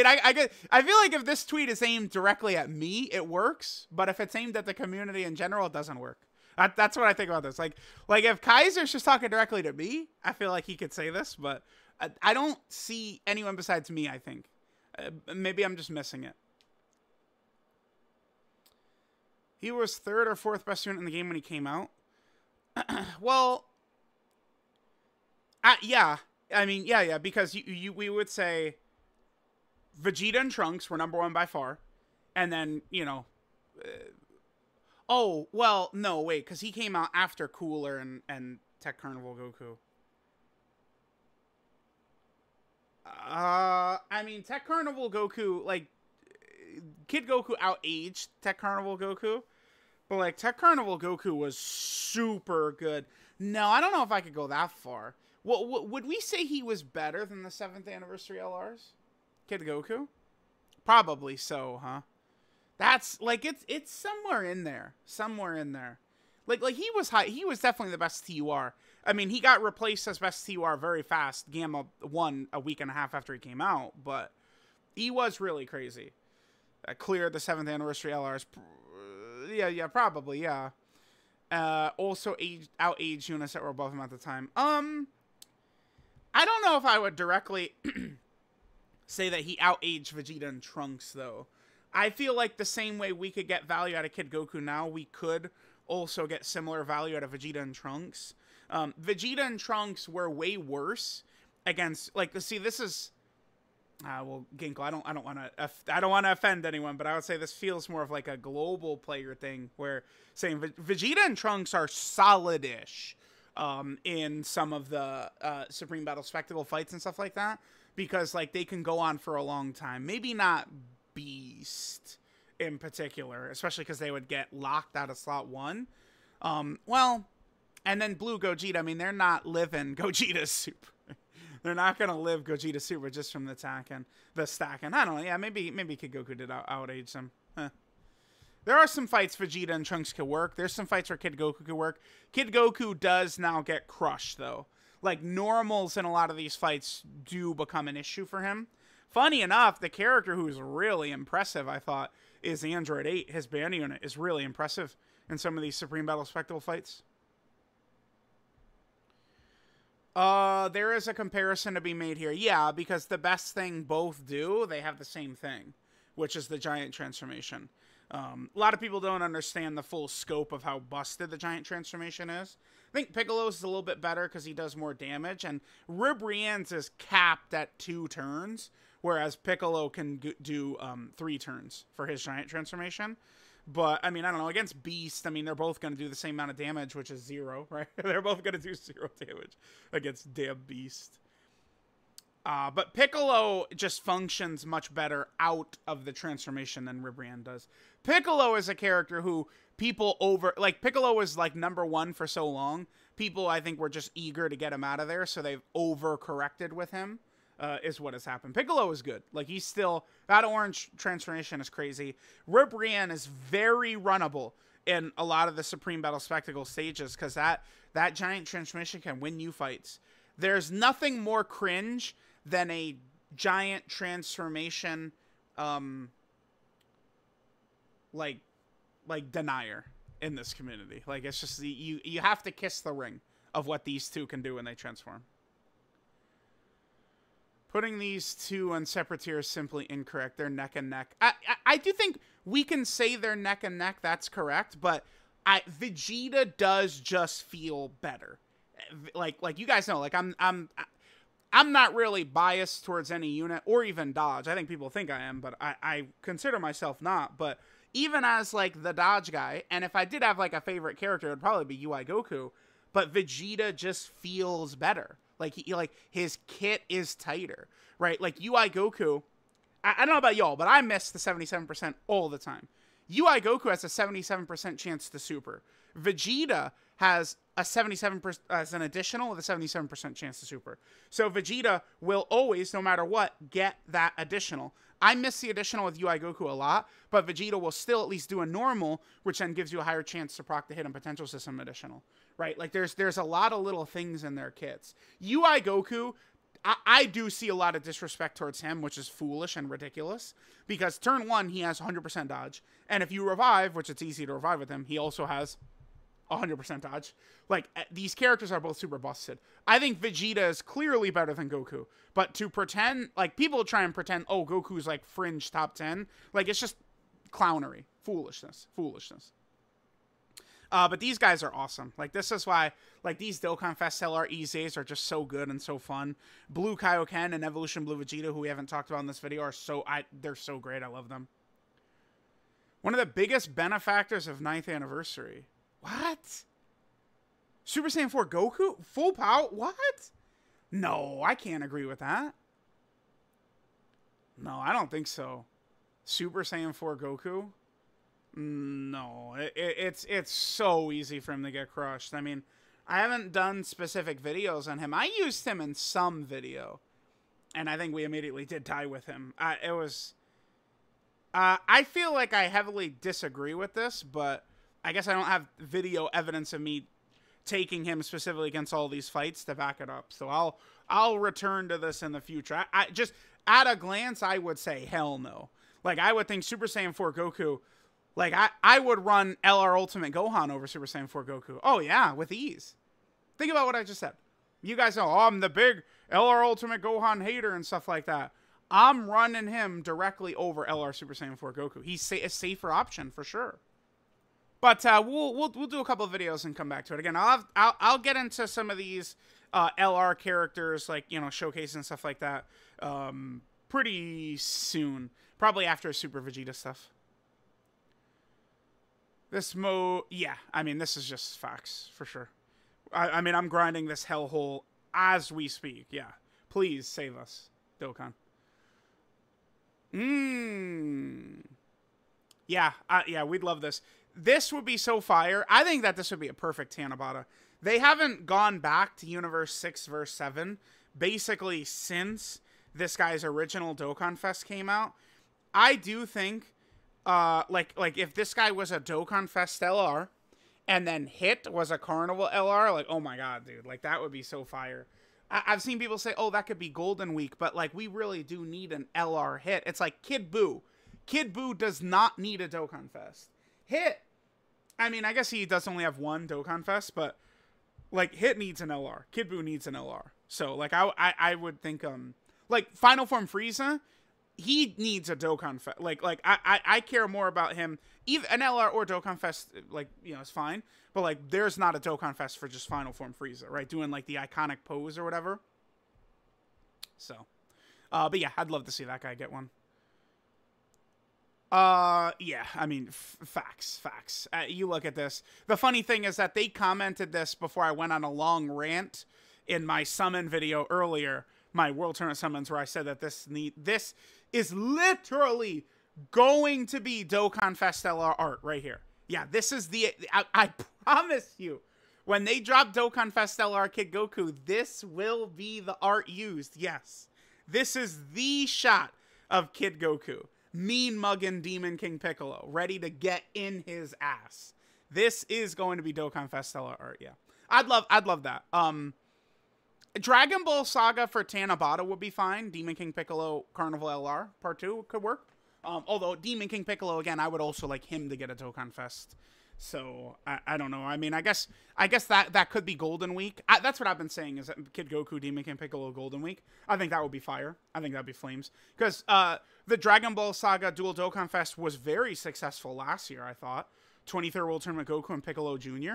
feel like if this tweet is aimed directly at me, it works. But if it's aimed at the community in general, it doesn't work. That's what I think about this. Like if Kaiser's just talking directly to me, I feel like he could say this. But I don't see anyone besides me, I think. Maybe I'm just missing it. He was 3rd or 4th best unit in the game when he came out. Well, yeah. I mean, yeah, because we would say Vegeta and Trunks were #1 by far. And then, oh, well, no, wait, because he came out after Cooler and Tech Carnival Goku. I mean, Tech Carnival Goku, like, Kid Goku out-aged Tech Carnival Goku, but, like, Tech Carnival Goku was super good. No, I don't know if I could go that far. Would we say he was better than the 7th anniversary LRs? Kid Goku? Probably so, huh? That's, like, it's somewhere in there. Somewhere in there. Like, he was high. He was definitely the best TUR. I mean, he got replaced as best TUR very fast. Gamma won a week and a half after he came out, but he was really crazy. Cleared the 7th anniversary LRs. Yeah, probably, yeah. Also out-aged units that were above him at the time. I don't know if I would directly say that he out-aged Vegeta and Trunks, though. I feel like the same way we could get value out of Kid Goku now, we could also get similar value out of Vegeta and Trunks. Vegeta and Trunks were way worse against, like, see, this is, well, Ginkle, I don't want to offend anyone, but I would say this feels more of like a global player thing, where saying Vegeta and Trunks are solid-ish in some of the Supreme Battle Spectacle fights and stuff like that, because like they can go on for a long time. Maybe not Beast in particular, especially because they would get locked out of slot 1. Well, and then Blue Gogeta, I mean, they're not living Gogeta Super. They're not going to live Gogeta Super just from the stacking. I don't know. Yeah, maybe Kid Goku did outage them. Huh. There are some fights Vegeta and Trunks could work. There's some fights where Kid Goku could work. Kid Goku does now get crushed, though. Like, normals in a lot of these fights do become an issue for him. Funny enough, the character who's really impressive, I thought, is Android 8. His band unit is really impressive in some of these Supreme Battle Spectacle fights. There is a comparison to be made here. Yeah, because the best thing both do, they have the same thing, which is the giant transformation. A lot of people don't understand the full scope of how busted the giant transformation is. I think Piccolo's is a little bit better because he does more damage, and Ribrianne's is capped at 2 turns, whereas Piccolo can do 3 turns for his giant transformation. But, I mean, I don't know, against Beast, I mean, they're both going to do the same amount of damage, which is 0, right? They're both going to do 0 damage against damn Beast. But Piccolo just functions much better out of the transformation than Ribrianne does. Piccolo is a character who people Piccolo was like #1 for so long. People, I think, were just eager to get him out of there, so they've overcorrected with him, is what has happened. Piccolo is good. Like, he's still, that orange transformation is crazy. Ribrianne is very runnable in a lot of the Supreme Battle Spectacle stages, because that giant transformation can win you fights. There's nothing more cringe than a giant transformation, like denier in this community. Like, it's just, you have to kiss the ring of what these two can do when they transform. Putting these two on separate tiers is simply incorrect. They're neck and neck. I do think we can say they're neck and neck. That's correct. But Vegeta does just feel better. Like you guys know, like I'm not really biased towards any unit or even Dodge. I think people think I am, but I consider myself not. But even as like the Dodge guy, and if I did have like a favorite character, it would probably be UI Goku. But Vegeta just feels better. Like his kit is tighter, right? Like UI Goku, I don't know about y'all, but I miss the 77% all the time. UI Goku has a 77% chance to super. Vegeta has a 77% as an additional with a 77% chance to super. So Vegeta will always, no matter what, get that additional. I miss the additional with UI Goku a lot, but Vegeta will still at least do a normal, which then gives you a higher chance to proc the hidden potential system additional, right? Like there's a lot of little things in their kits. UI Goku, I do see a lot of disrespect towards him, which is foolish and ridiculous, because turn 1, he has 100% dodge. And if you revive, which it's easy to revive with him, he also has 100% dodge. Like, these characters are both super busted. I think Vegeta is clearly better than Goku. But to pretend, like, people try and pretend, oh, Goku's, like, fringe top 10. Like, it's just clownery. Foolishness. But these guys are awesome. Like, this is why, like, these Dokkan Fest LR EZs are just so good and so fun. Blue Kaioken and Evolution Blue Vegeta, who we haven't talked about in this video, are they're so great. I love them. One of the biggest benefactors of 9th anniversary. What? Super Saiyan 4 Goku? Full power? What? No, I can't agree with that. No, I don't think so. Super Saiyan 4 Goku? No, it's so easy for him to get crushed. I mean, I haven't done specific videos on him. I used him in some video, and I think we immediately did die with him. I feel like I heavily disagree with this, but I guess I don't have video evidence of me taking him specifically against all these fights to back it up. So I'll return to this in the future. I just, at a glance, I would say hell no. Like, I would think Super Saiyan 4 Goku, like, I would run LR Ultimate Gohan over Super Saiyan 4 Goku. Oh, yeah, with ease. Think about what I just said. You guys know, oh, I'm the big LR Ultimate Gohan hater and stuff like that. I'm running him directly over LR Super Saiyan 4 Goku. He's a safer option for sure. But we'll do a couple of videos and come back to it again. I'll get into some of these LR characters, like, you know, showcase and stuff like that, pretty soon. Probably after Super Vegeta stuff. This yeah, I mean, this is just facts for sure. I mean, I'm grinding this hellhole as we speak. Yeah. Please save us, Dokkan. Yeah, yeah, we'd love this. This would be so fire. I think that this would be a perfect Tanabata. They haven't gone back to Universe 6 verse 7 basically since this guy's original Dokkan Fest came out. I do think like if this guy was a Dokkan Fest LR and then Hit was a Carnival LR, like, oh my god, dude, like that would be so fire. I've seen people say, oh, that could be Golden Week, but like we really do need an LR Hit. It's like Kid Buu. Kid Buu does not need a Dokkan Fest. Hit, I mean, I guess he does only have one Dokkan Fest, but like Hit needs an LR. Kid Buu needs an LR. So like I would think like Final Form Frieza, he needs a Dokkan Fest. Like I care more about him. Either an LR or Dokkan Fest, like, you know, it's fine. But like there's not a Dokkan Fest for just Final Form Frieza, right? Doing like the iconic pose or whatever. So but yeah, I'd love to see that guy get one. Yeah, I mean, facts. You look at this. The funny thing is that they commented this before I went on a long rant in my summon video earlier, my World Tournament summons, where I said that this is literally going to be Dokkan Fest LR art right here. Yeah, this is I promise you, when they drop Dokkan Fest LR Kid Goku, this will be the art used. Yes, this is the shot of Kid Goku. Mean mugging Demon King Piccolo, ready to get in his ass. This is going to be Dokkan Fest Stellar art, yeah. I'd love that. Dragon Ball Saga for Tanabata would be fine. Demon King Piccolo Carnival LR Part 2 could work. Although Demon King Piccolo, again, I would also like him to get a Dokkan Fest. So, I don't know. I mean, I guess that could be Golden Week. That's what I've been saying, is that Kid Goku, Demon King Piccolo, Golden Week. I think that would be fire. I think that would be flames. Because the Dragon Ball Saga Dual Dokkan Fest was very successful last year, I thought. 23rd World Tournament Goku and Piccolo Jr.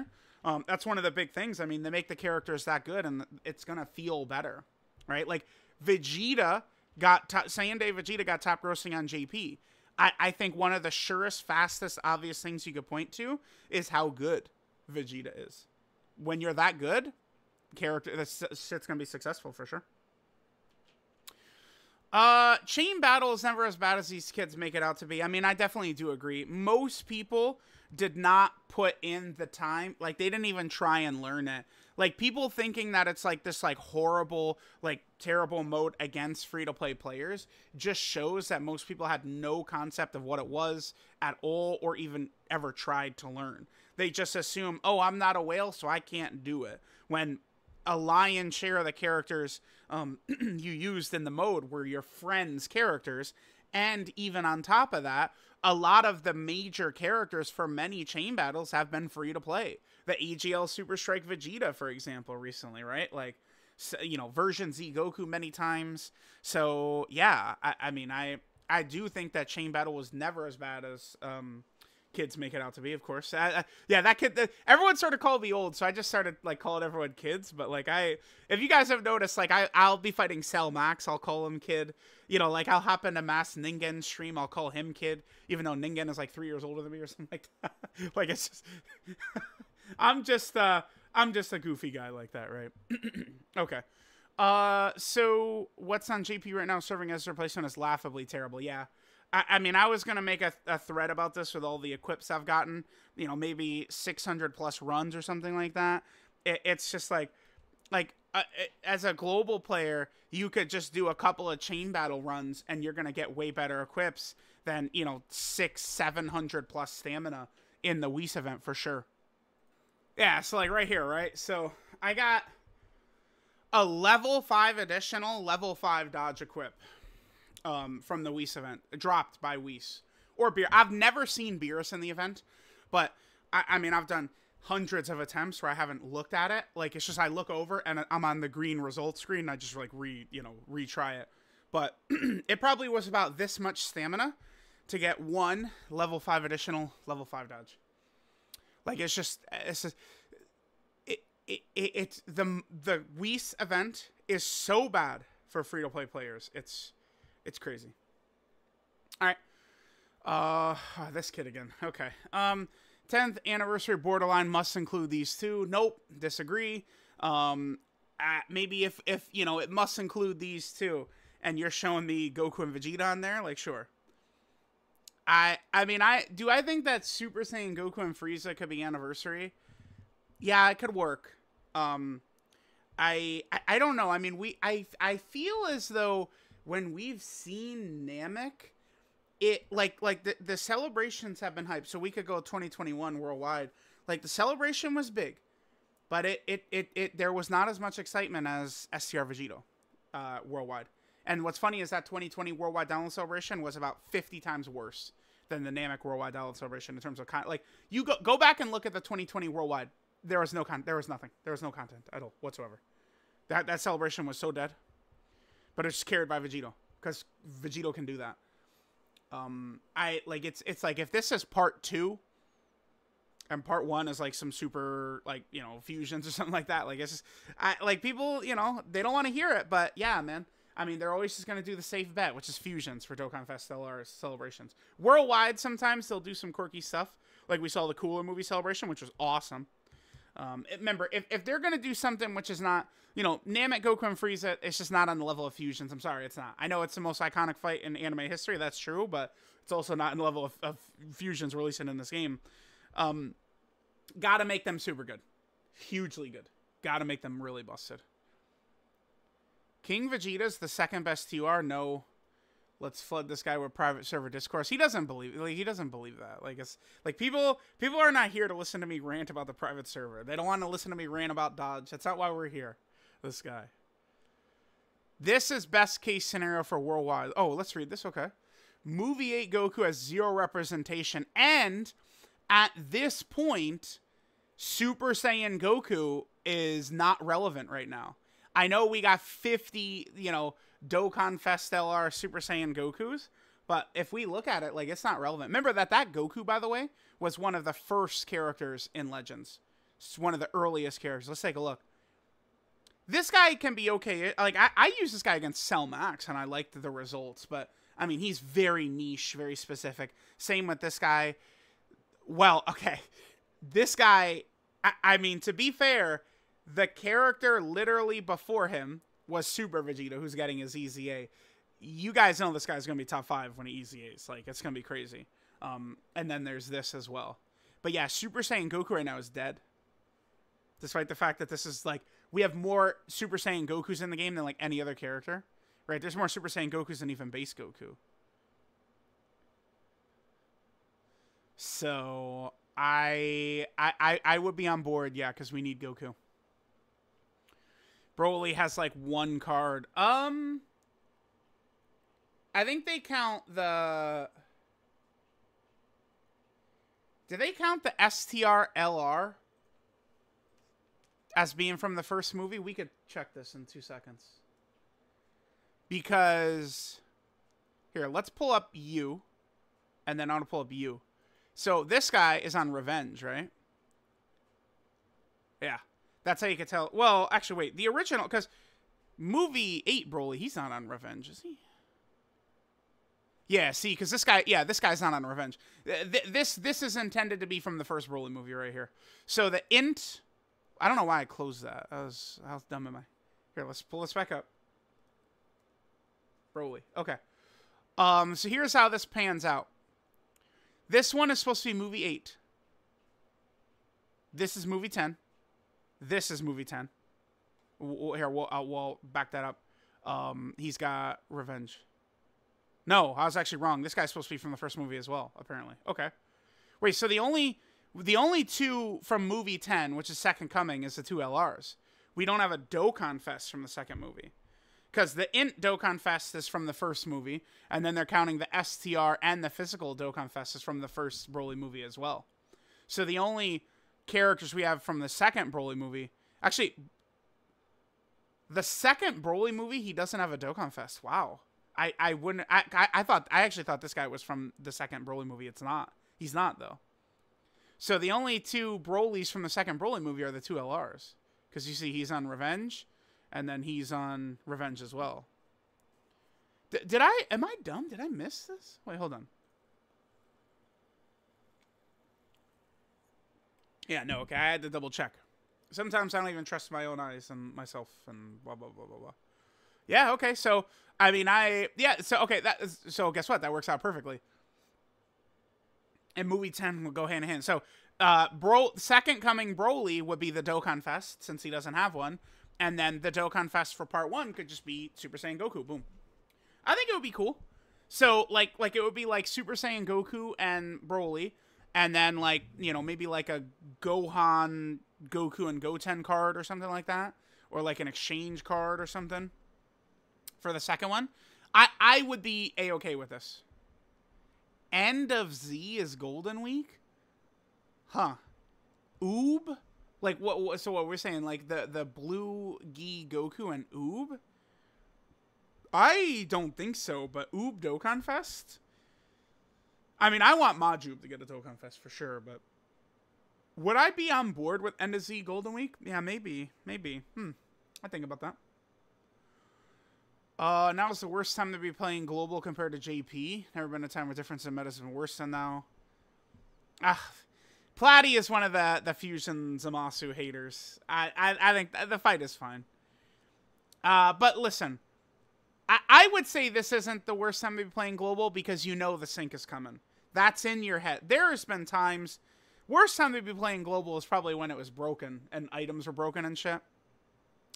That's one of the big things. I mean, they make the characters that good, and it's going to feel better, right? Like, Vegeta Saiyan Vegeta got top grossing on JP. I think one of the surest, fastest, obvious things you could point to is how good Vegeta is. When you're that good, this shit's gonna be successful for sure. Chain battle is never as bad as these kids make it out to be. I mean, I definitely do agree. Most people did not put in the time. Like, they didn't even try and learn it. Like, people thinking that it's like this like horrible, like terrible mode against free-to-play players just shows that most people had no concept of what it was at all, or even ever tried to learn. They just assume, oh, I'm not a whale, so I can't do it. When a lion's share of the characters you used in the mode were your friends' characters, and even on top of that, a lot of the major characters for many chain battles have been free to play. The AGL Super Strike Vegeta, for example, recently, right? Like, you know, version Z Goku many times. So yeah, I mean, I do think that chain battle was never as bad as kids make it out to be, of course. Yeah, that kid, everyone sort of called me old, so I just started like calling everyone kids. But like, if you guys have noticed, like I'll be fighting Cell Max, I'll call him kid. You know, like I'll hop into Mass Ningen stream, I'll call him kid, even though Ningen is like 3 years older than me or something like that. Like, it's just I'm just a goofy guy like that, right? Okay. So what's on JP right now serving as replacement is laughably terrible. Yeah. I mean, I was going to make a thread about this with all the equips I've gotten, you know, maybe 600 plus runs or something like that. It's just like as a global player, you could just do a couple of chain battle runs and you're going to get way better equips than, you know, 600-700 plus stamina in the Whis event for sure. Yeah, so like right here, right? So I got a level 5 additional level 5 dodge equip from the Whis event, dropped by Whis. Or Beer. I've never seen Beerus in the event, but I mean, I've done hundreds of attempts where I haven't looked at it. Like, it's just I look over and I'm on the green results screen and I just like retry it. But it probably was about this much stamina to get one level 5 additional level 5 dodge. Like, it's the Whis event is so bad for free-to-play players. It's crazy. All right. This kid again. Okay. 10th anniversary Borderline must include these two. Nope, disagree. Maybe if you know, it must include these two, and you're showing me Goku and Vegeta on there, like, sure. I mean, I think that Super Saiyan Goku and Frieza could be anniversary. Yeah, it could work. I don't know. I mean, I feel as though when we've seen Namek, it like the celebrations have been hyped. So we could go 2021 worldwide. Like, the celebration was big, but it there was not as much excitement as STR Vegito worldwide. And what's funny is that 2020 worldwide download celebration was about 50 times worse than the Namek worldwide download celebration in terms of like, you go back and look at the 2020 worldwide. There was nothing. There was no content at all whatsoever. That celebration was so dead, but it's carried by Vegito because Vegito can do that. It's like, if this is part 2 and part 1 is like some super, like, you know, fusions or something like that, like, it's just, like, people, you know, they don't want to hear it, but yeah, man. I mean, they're always just going to do the safe bet, which is fusions for Dokkan Fest LR celebrations. Worldwide, sometimes they'll do some quirky stuff. Like, we saw the Cooler movie celebration, which was awesome. Remember, if they're going to do something which is not, you know, Namek, Goku, and Frieza, it's just not on the level of fusions. I'm sorry, it's not. I know it's the most iconic fight in anime history, that's true, but it's also not in the level of fusions releasing in this game. Gotta make them super good. Hugely good. Gotta make them really busted. King Vegeta's the second best TUR. No, let's flood this guy with private server discourse. He doesn't believe, like, he doesn't believe that. Like, it's like, people are not here to listen to me rant about the private server. They don't want to listen to me rant about Dodge. That's not why we're here. This guy. This is best case scenario for worldwide. Oh, let's read this. Okay. Movie 8 Goku has 0 representation, and at this point, Super Saiyan Goku is not relevant right now. I know we got 50, you know, Dokkan Fest LR Super Saiyan Gokus, but if we look at it, like, it's not relevant. Remember that Goku, by the way, was one of the first characters in Legends. It's one of the earliest characters. Let's take a look. This guy can be okay. Like, I used this guy against Cell Max, and I liked the results, but, I mean, he's very niche, very specific. Same with this guy. Well, okay. This guy, I mean, to be fair, the character literally before him was Super Vegeta, who's getting his EZA. You guys know this guy's going to be top 5 when he EZAs. Like, it's going to be crazy. And then there's this as well. But yeah, Super Saiyan Goku right now is dead. Despite the fact that this is, like, we have more Super Saiyan Gokus in the game than, like, any other character. Right? There's more Super Saiyan Gokus than even base Goku. So, I would be on board, yeah, because we need Goku. Broly has, like, 1 card. I think they count the... Do they count the STR LR as being from the first movie? We could check this in 2 seconds. Because... Here, let's pull up U. And then I want to pull up U. So, this guy is on Revenge, right? Yeah. That's how you can tell. Well, actually, wait. The original, because movie 8 Broly, he's not on Revenge, is he? Yeah, see, because this guy, yeah, this guy's not on Revenge. This is intended to be from the first Broly movie right here. So the int, I don't know why I closed that. How dumb am I? Here, let's pull this back up. Broly. Okay. So here's how this pans out. This one is supposed to be movie 8. This is movie 10. This is movie 10. Here, we'll back that up. He's got Revenge. No, I was actually wrong. This guy's supposed to be from the first movie as well, apparently. Okay. Wait, so the only 2 from movie 10, which is Second Coming, is the 2 LRs. We don't have a Dokkan Fest from the second movie. Because the int Dokkan Fest is from the first movie, and then they're counting the STR and the physical Dokkan Fest is from the first Broly movie as well. So the only characters we have from the second Broly movie... Actually, the second Broly movie, he doesn't have a Dokkan Fest. Wow. I actually thought this guy was from the second Broly movie. It's not. He's not, though. So the only 2 Brolys from the second Broly movie are the 2 LRs. Because you see he's on Revenge, and then he's on Revenge as well. Am I dumb? Did I miss this? Wait, hold on. Yeah, no, okay, I had to double check. Sometimes I don't even trust my own eyes and myself and blah, blah, blah, blah, blah. Yeah, okay, so, I mean, okay, so guess what? That works out perfectly. And movie 10 will go hand in hand. So, second coming Broly would be the Dokkan Fest, since he doesn't have one. And then the Dokkan Fest for part 1 could just be Super Saiyan Goku. Boom. I think it would be cool. So, like it would be like Super Saiyan Goku and Broly. And then, like, you know, maybe like a Gohan, Goku, and Goten card or something like that. Or like an exchange card or something for the second one. I would be A-okay with this. End of Z is Golden Week? Huh. Oob? Like, so what we're saying, like, the Blue Gi Goku and Oob? I don't think so, but Oob Dokkan Fest? I mean, I want Majub to get a Dokkan Fest for sure, but would I be on board with End of Z Golden Week? Yeah, maybe. I think about that. Now is the worst time to be playing global compared to JP. Never been a time where difference in meta has been worse than now. Platy is one of the Fusion Zamasu haters. I think the fight is fine. But listen, I would say this isn't the worst time to be playing global because you know the sync is coming. That's in your head. There has been times, worst time to be playing global is probably when it was broken and items were broken and shit.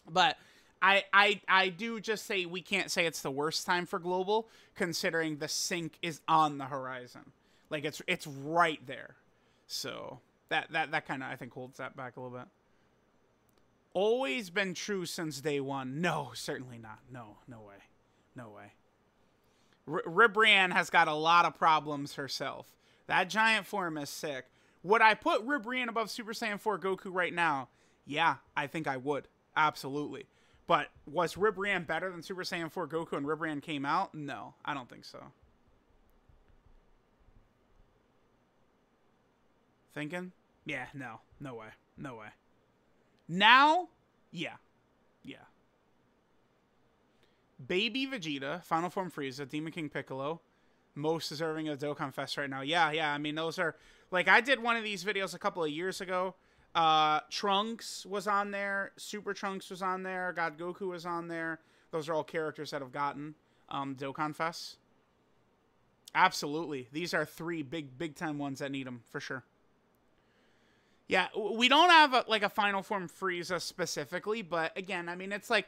But I do just say we can't say it's the worst time for global, considering the sync is on the horizon. Like, it's right there. So that kind of, I think, holds that back a little bit. Always been true since day one. No, certainly not. No way. No way. Ribrianne has got a lot of problems herself. That giant form is sick. Would I put Ribrianne above Super Saiyan 4 Goku right now? Yeah, I think I would. Absolutely. But was Ribrianne better than Super Saiyan 4 Goku when Ribrianne came out? No, I don't think so. Thinking? Yeah, no. No way. No way. Now? Yeah. Yeah. Baby Vegeta, Final Form Frieza, Demon King Piccolo, most deserving of Dokkan Fest right now. Yeah. I mean, those are... Like, I did one of these videos a couple of years ago. Trunks was on there. Super Trunks was on there. God Goku was on there. Those are all characters that have gotten Dokkan Fest. Absolutely. These are 3 big time ones that need them, for sure. Yeah, we don't have a Final Form Frieza specifically, but again, I mean, it's like,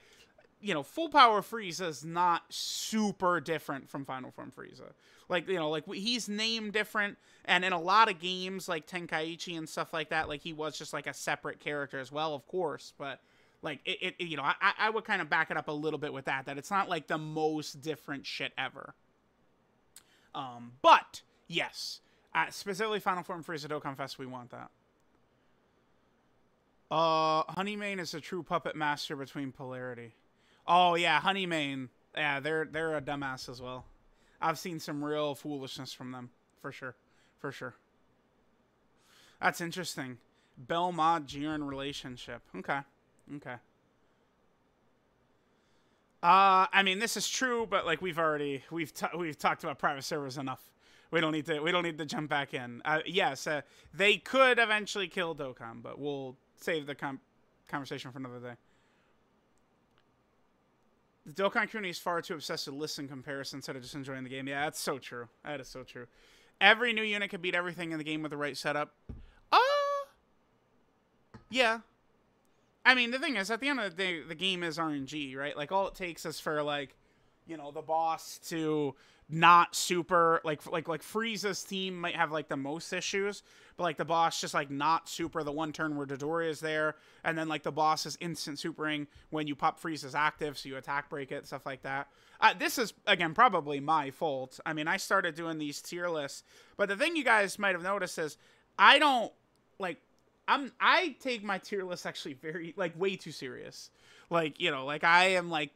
you know, Full Power Frieza is not super different from Final Form Frieza. Like, you know, like, he's named different, and in a lot of games, like Tenkaichi and stuff like that, like, he was just, like, a separate character as well, of course, but, like, you know, I would kind of back it up a little bit with that it's not, like, the most different shit ever. But, yes, specifically Final Form Frieza Dokkan Fest, we want that. Honeymane is a true puppet master between polarity. Oh, yeah, Honeymane. Yeah, they're a dumbass as well. I've seen some real foolishness from them, for sure. For sure. That's interesting. Belmont Jiren relationship. Okay. Okay. I mean, this is true, but like we've talked about private servers enough. We don't need to jump back in. Yes, they could eventually kill Dokkan, but we'll save the conversation for another day. The Dokkan community is far too obsessed with lists and comparison instead of just enjoying the game. Yeah, that's so true. That is so true. Every new unit can beat everything in the game with the right setup. Yeah. I mean, the thing is, at the end of the day, the game is RNG, right? Like, all it takes is for, like, you know, the boss to not super, like Frieza's team might have, like, the most issues, but, like, the boss just, like, not super the one turn where Dodoria is there, and then, like, the boss is instant supering when you pop Frieza's active, so you attack break it, stuff like that. This is, again, probably my fault. I mean, I started doing these tier lists, but the thing you guys might have noticed is I don't, like, I take my tier list actually very, like, way too serious. Like, you know, like, I am, like,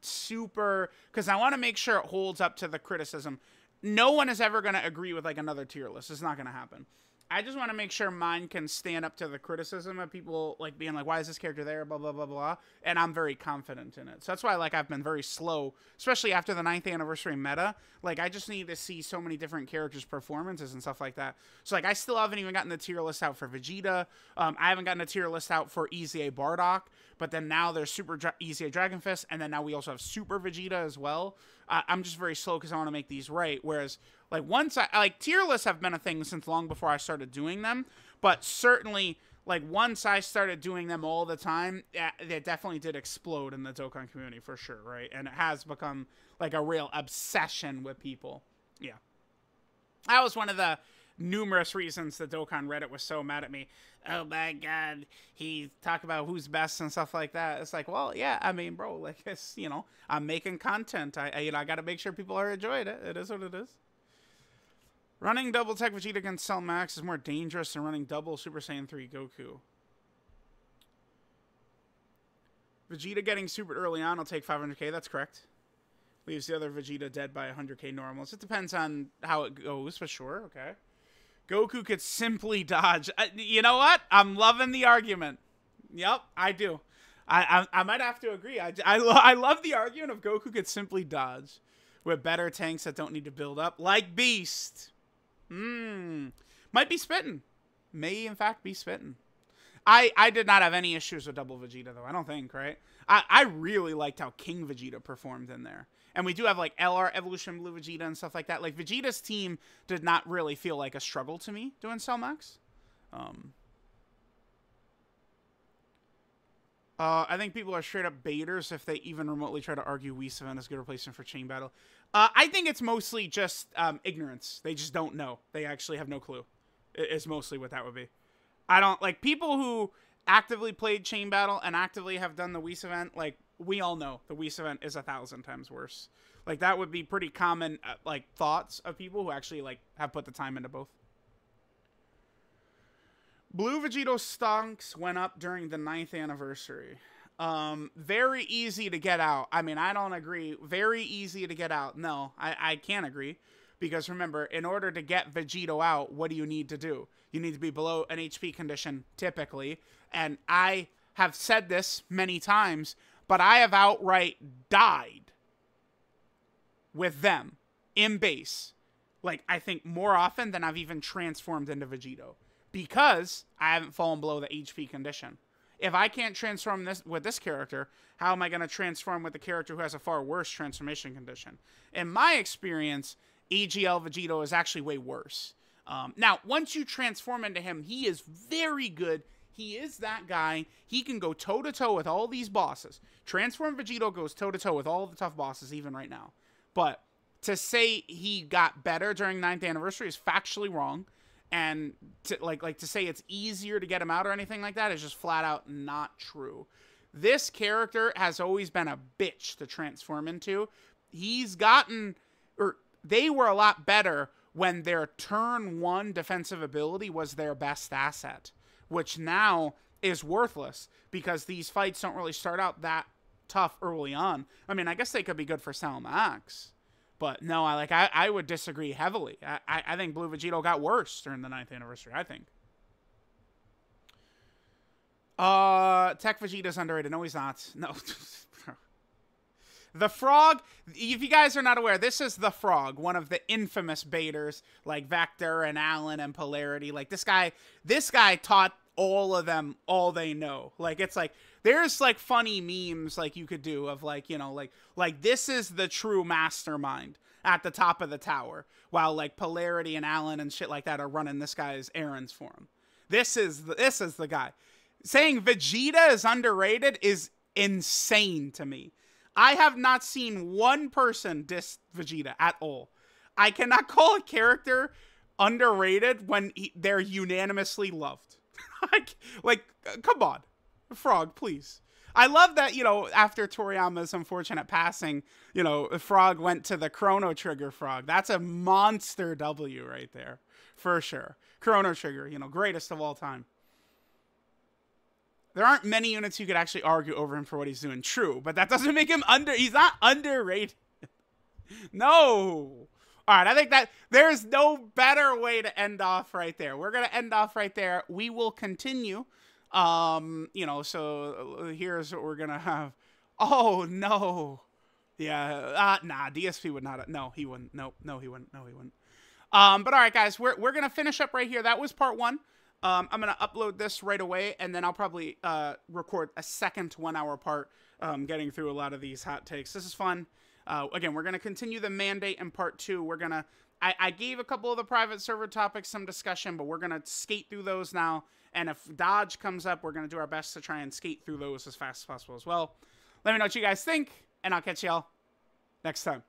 super, because I want to make sure it holds up to the criticism. No one is ever going to agree with, like, another tier list. It's not going to happen. I just want to make sure mine can stand up to the criticism of people like being like, why is this character there? Blah, blah, blah, blah. And I'm very confident in it. So that's why like I've been very slow, especially after the 9th anniversary meta. Like I just need to see so many different characters' performances and stuff like that. So like I still haven't even gotten the tier list out for Vegeta. I haven't gotten a tier list out for EZA Bardock. But then now there's Super EZA Dragon Fist. And then now we also have Super Vegeta as well. I'm just very slow because I want to make these right. Whereas like once tier lists have been a thing since long before I started doing them, but certainly like once I started doing them all the time, it definitely did explode in the Dokkan community for sure, right? And it has become like a real obsession with people. Yeah. That was one of the numerous reasons the Dokkan Reddit was so mad at me. Oh my god, he talked about who's best and stuff like that. It's like, well, yeah, I mean, bro, like it's, you know, I'm making content. I got to make sure people are enjoying it. It is what it is. Running double tech Vegeta against Cell Max is more dangerous than running double Super Saiyan 3 Goku. Vegeta getting super early on will take 500k, that's correct. Leaves the other Vegeta dead by 100k normals. It depends on how it goes, for sure, okay. Goku could simply dodge. You know what? I'm loving the argument. Yep, I do. I might have to agree. I love the argument of Goku could simply dodge with better tanks that don't need to build up, like Beast. Might be spitting. May, in fact, be spitting. I did not have any issues with double Vegeta, though. I don't think, right? I really liked how King Vegeta performed in there. And we do have, like, LR Evolution Blue Vegeta and stuff like that. Like, Vegeta's team did not really feel like a struggle to me doing Cell Max. I think people are straight up baiters if they even remotely try to argue Whis Event is a good replacement for Chain Battle. I think it's mostly just ignorance. They just don't know. They actually have no clue. It's mostly what that would be. I don't, like, people who actively played Chain Battle and actively have done the Whis Event, like, we all know the Whis Event is 1,000 times worse. Like, that would be pretty common, like, thoughts of people who actually, like, have put the time into both. Blue Vegito stonks went up during the 9th anniversary. Very easy to get out. I mean, I don't agree. Very easy to get out. No, I can't agree. Because remember, in order to get Vegito out, what do you need to do? You need to be below an HP condition, typically. And I have said this many times, but I have outright died with them in base. Like, I think more often than I've even transformed into Vegito. Because I haven't fallen below the HP condition. If I can't transform this with this character, how am I going to transform with the character who has a far worse transformation condition? In my experience, AGL Vegito is actually way worse. Now, once you transform into him, he is very good. He is that guy. He can go toe-to-toe with all these bosses. Transform Vegito goes toe-to-toe with all the tough bosses, even right now. But to say he got better during 9th anniversary is factually wrong. And to, like to say it's easier to get him out or anything like that is just flat out not true. This character has always been a bitch to transform into. He's gotten, or they were a lot better when their turn 1 defensive ability was their best asset, which now is worthless because these fights don't really start out that tough early on. I mean, I guess they could be good for Cell Max. But no, I would disagree heavily. I think Blue Vegito got worse during the 9th anniversary, I think. Tech Vegeta's underrated. No, he's not. No. The Frog, if you guys are not aware, this is the Frog, one of the infamous baiters, like Vector and Alan and Polarity. Like, this guy taught all of them all they know. Like, it's like, there's like funny memes like you could do of like, you know, like this is the true mastermind at the top of the tower, while like Polarity and Alan and shit like that are running this guy's errands for him. This is the guy. Saying Vegeta is underrated is insane to me. I have not seen one person diss Vegeta at all. I cannot call a character underrated when they're unanimously loved. like, come on. Frog, please. I love that, you know, after Toriyama's unfortunate passing, you know, Frog went to the Chrono Trigger Frog. That's a monster W right there. For sure. Chrono Trigger, you know, greatest of all time. There aren't many units you could actually argue over him for what he's doing. True, but that doesn't make him he's not underrated. No. All right, I think that there's no better way to end off right there. We're going to end off right there. We will continue. You know, so here's what we're going to have. Oh, no. Yeah, nah, DSP would not. No, he wouldn't. No, he wouldn't. No, he wouldn't. But all right, guys, we're going to finish up right here. That was part 1. I'm going to upload this right away, and then I'll probably record a second 1 hour part getting through a lot of these hot takes. This is fun. Again, we're going to continue the mandate in part 2. We're going to, I gave a couple of the private server topics some discussion, but we're going to skate through those now. And if Dodge comes up, we're going to do our best to try and skate through those as fast as possible as well. Let me know what you guys think, and I'll catch y'all next time.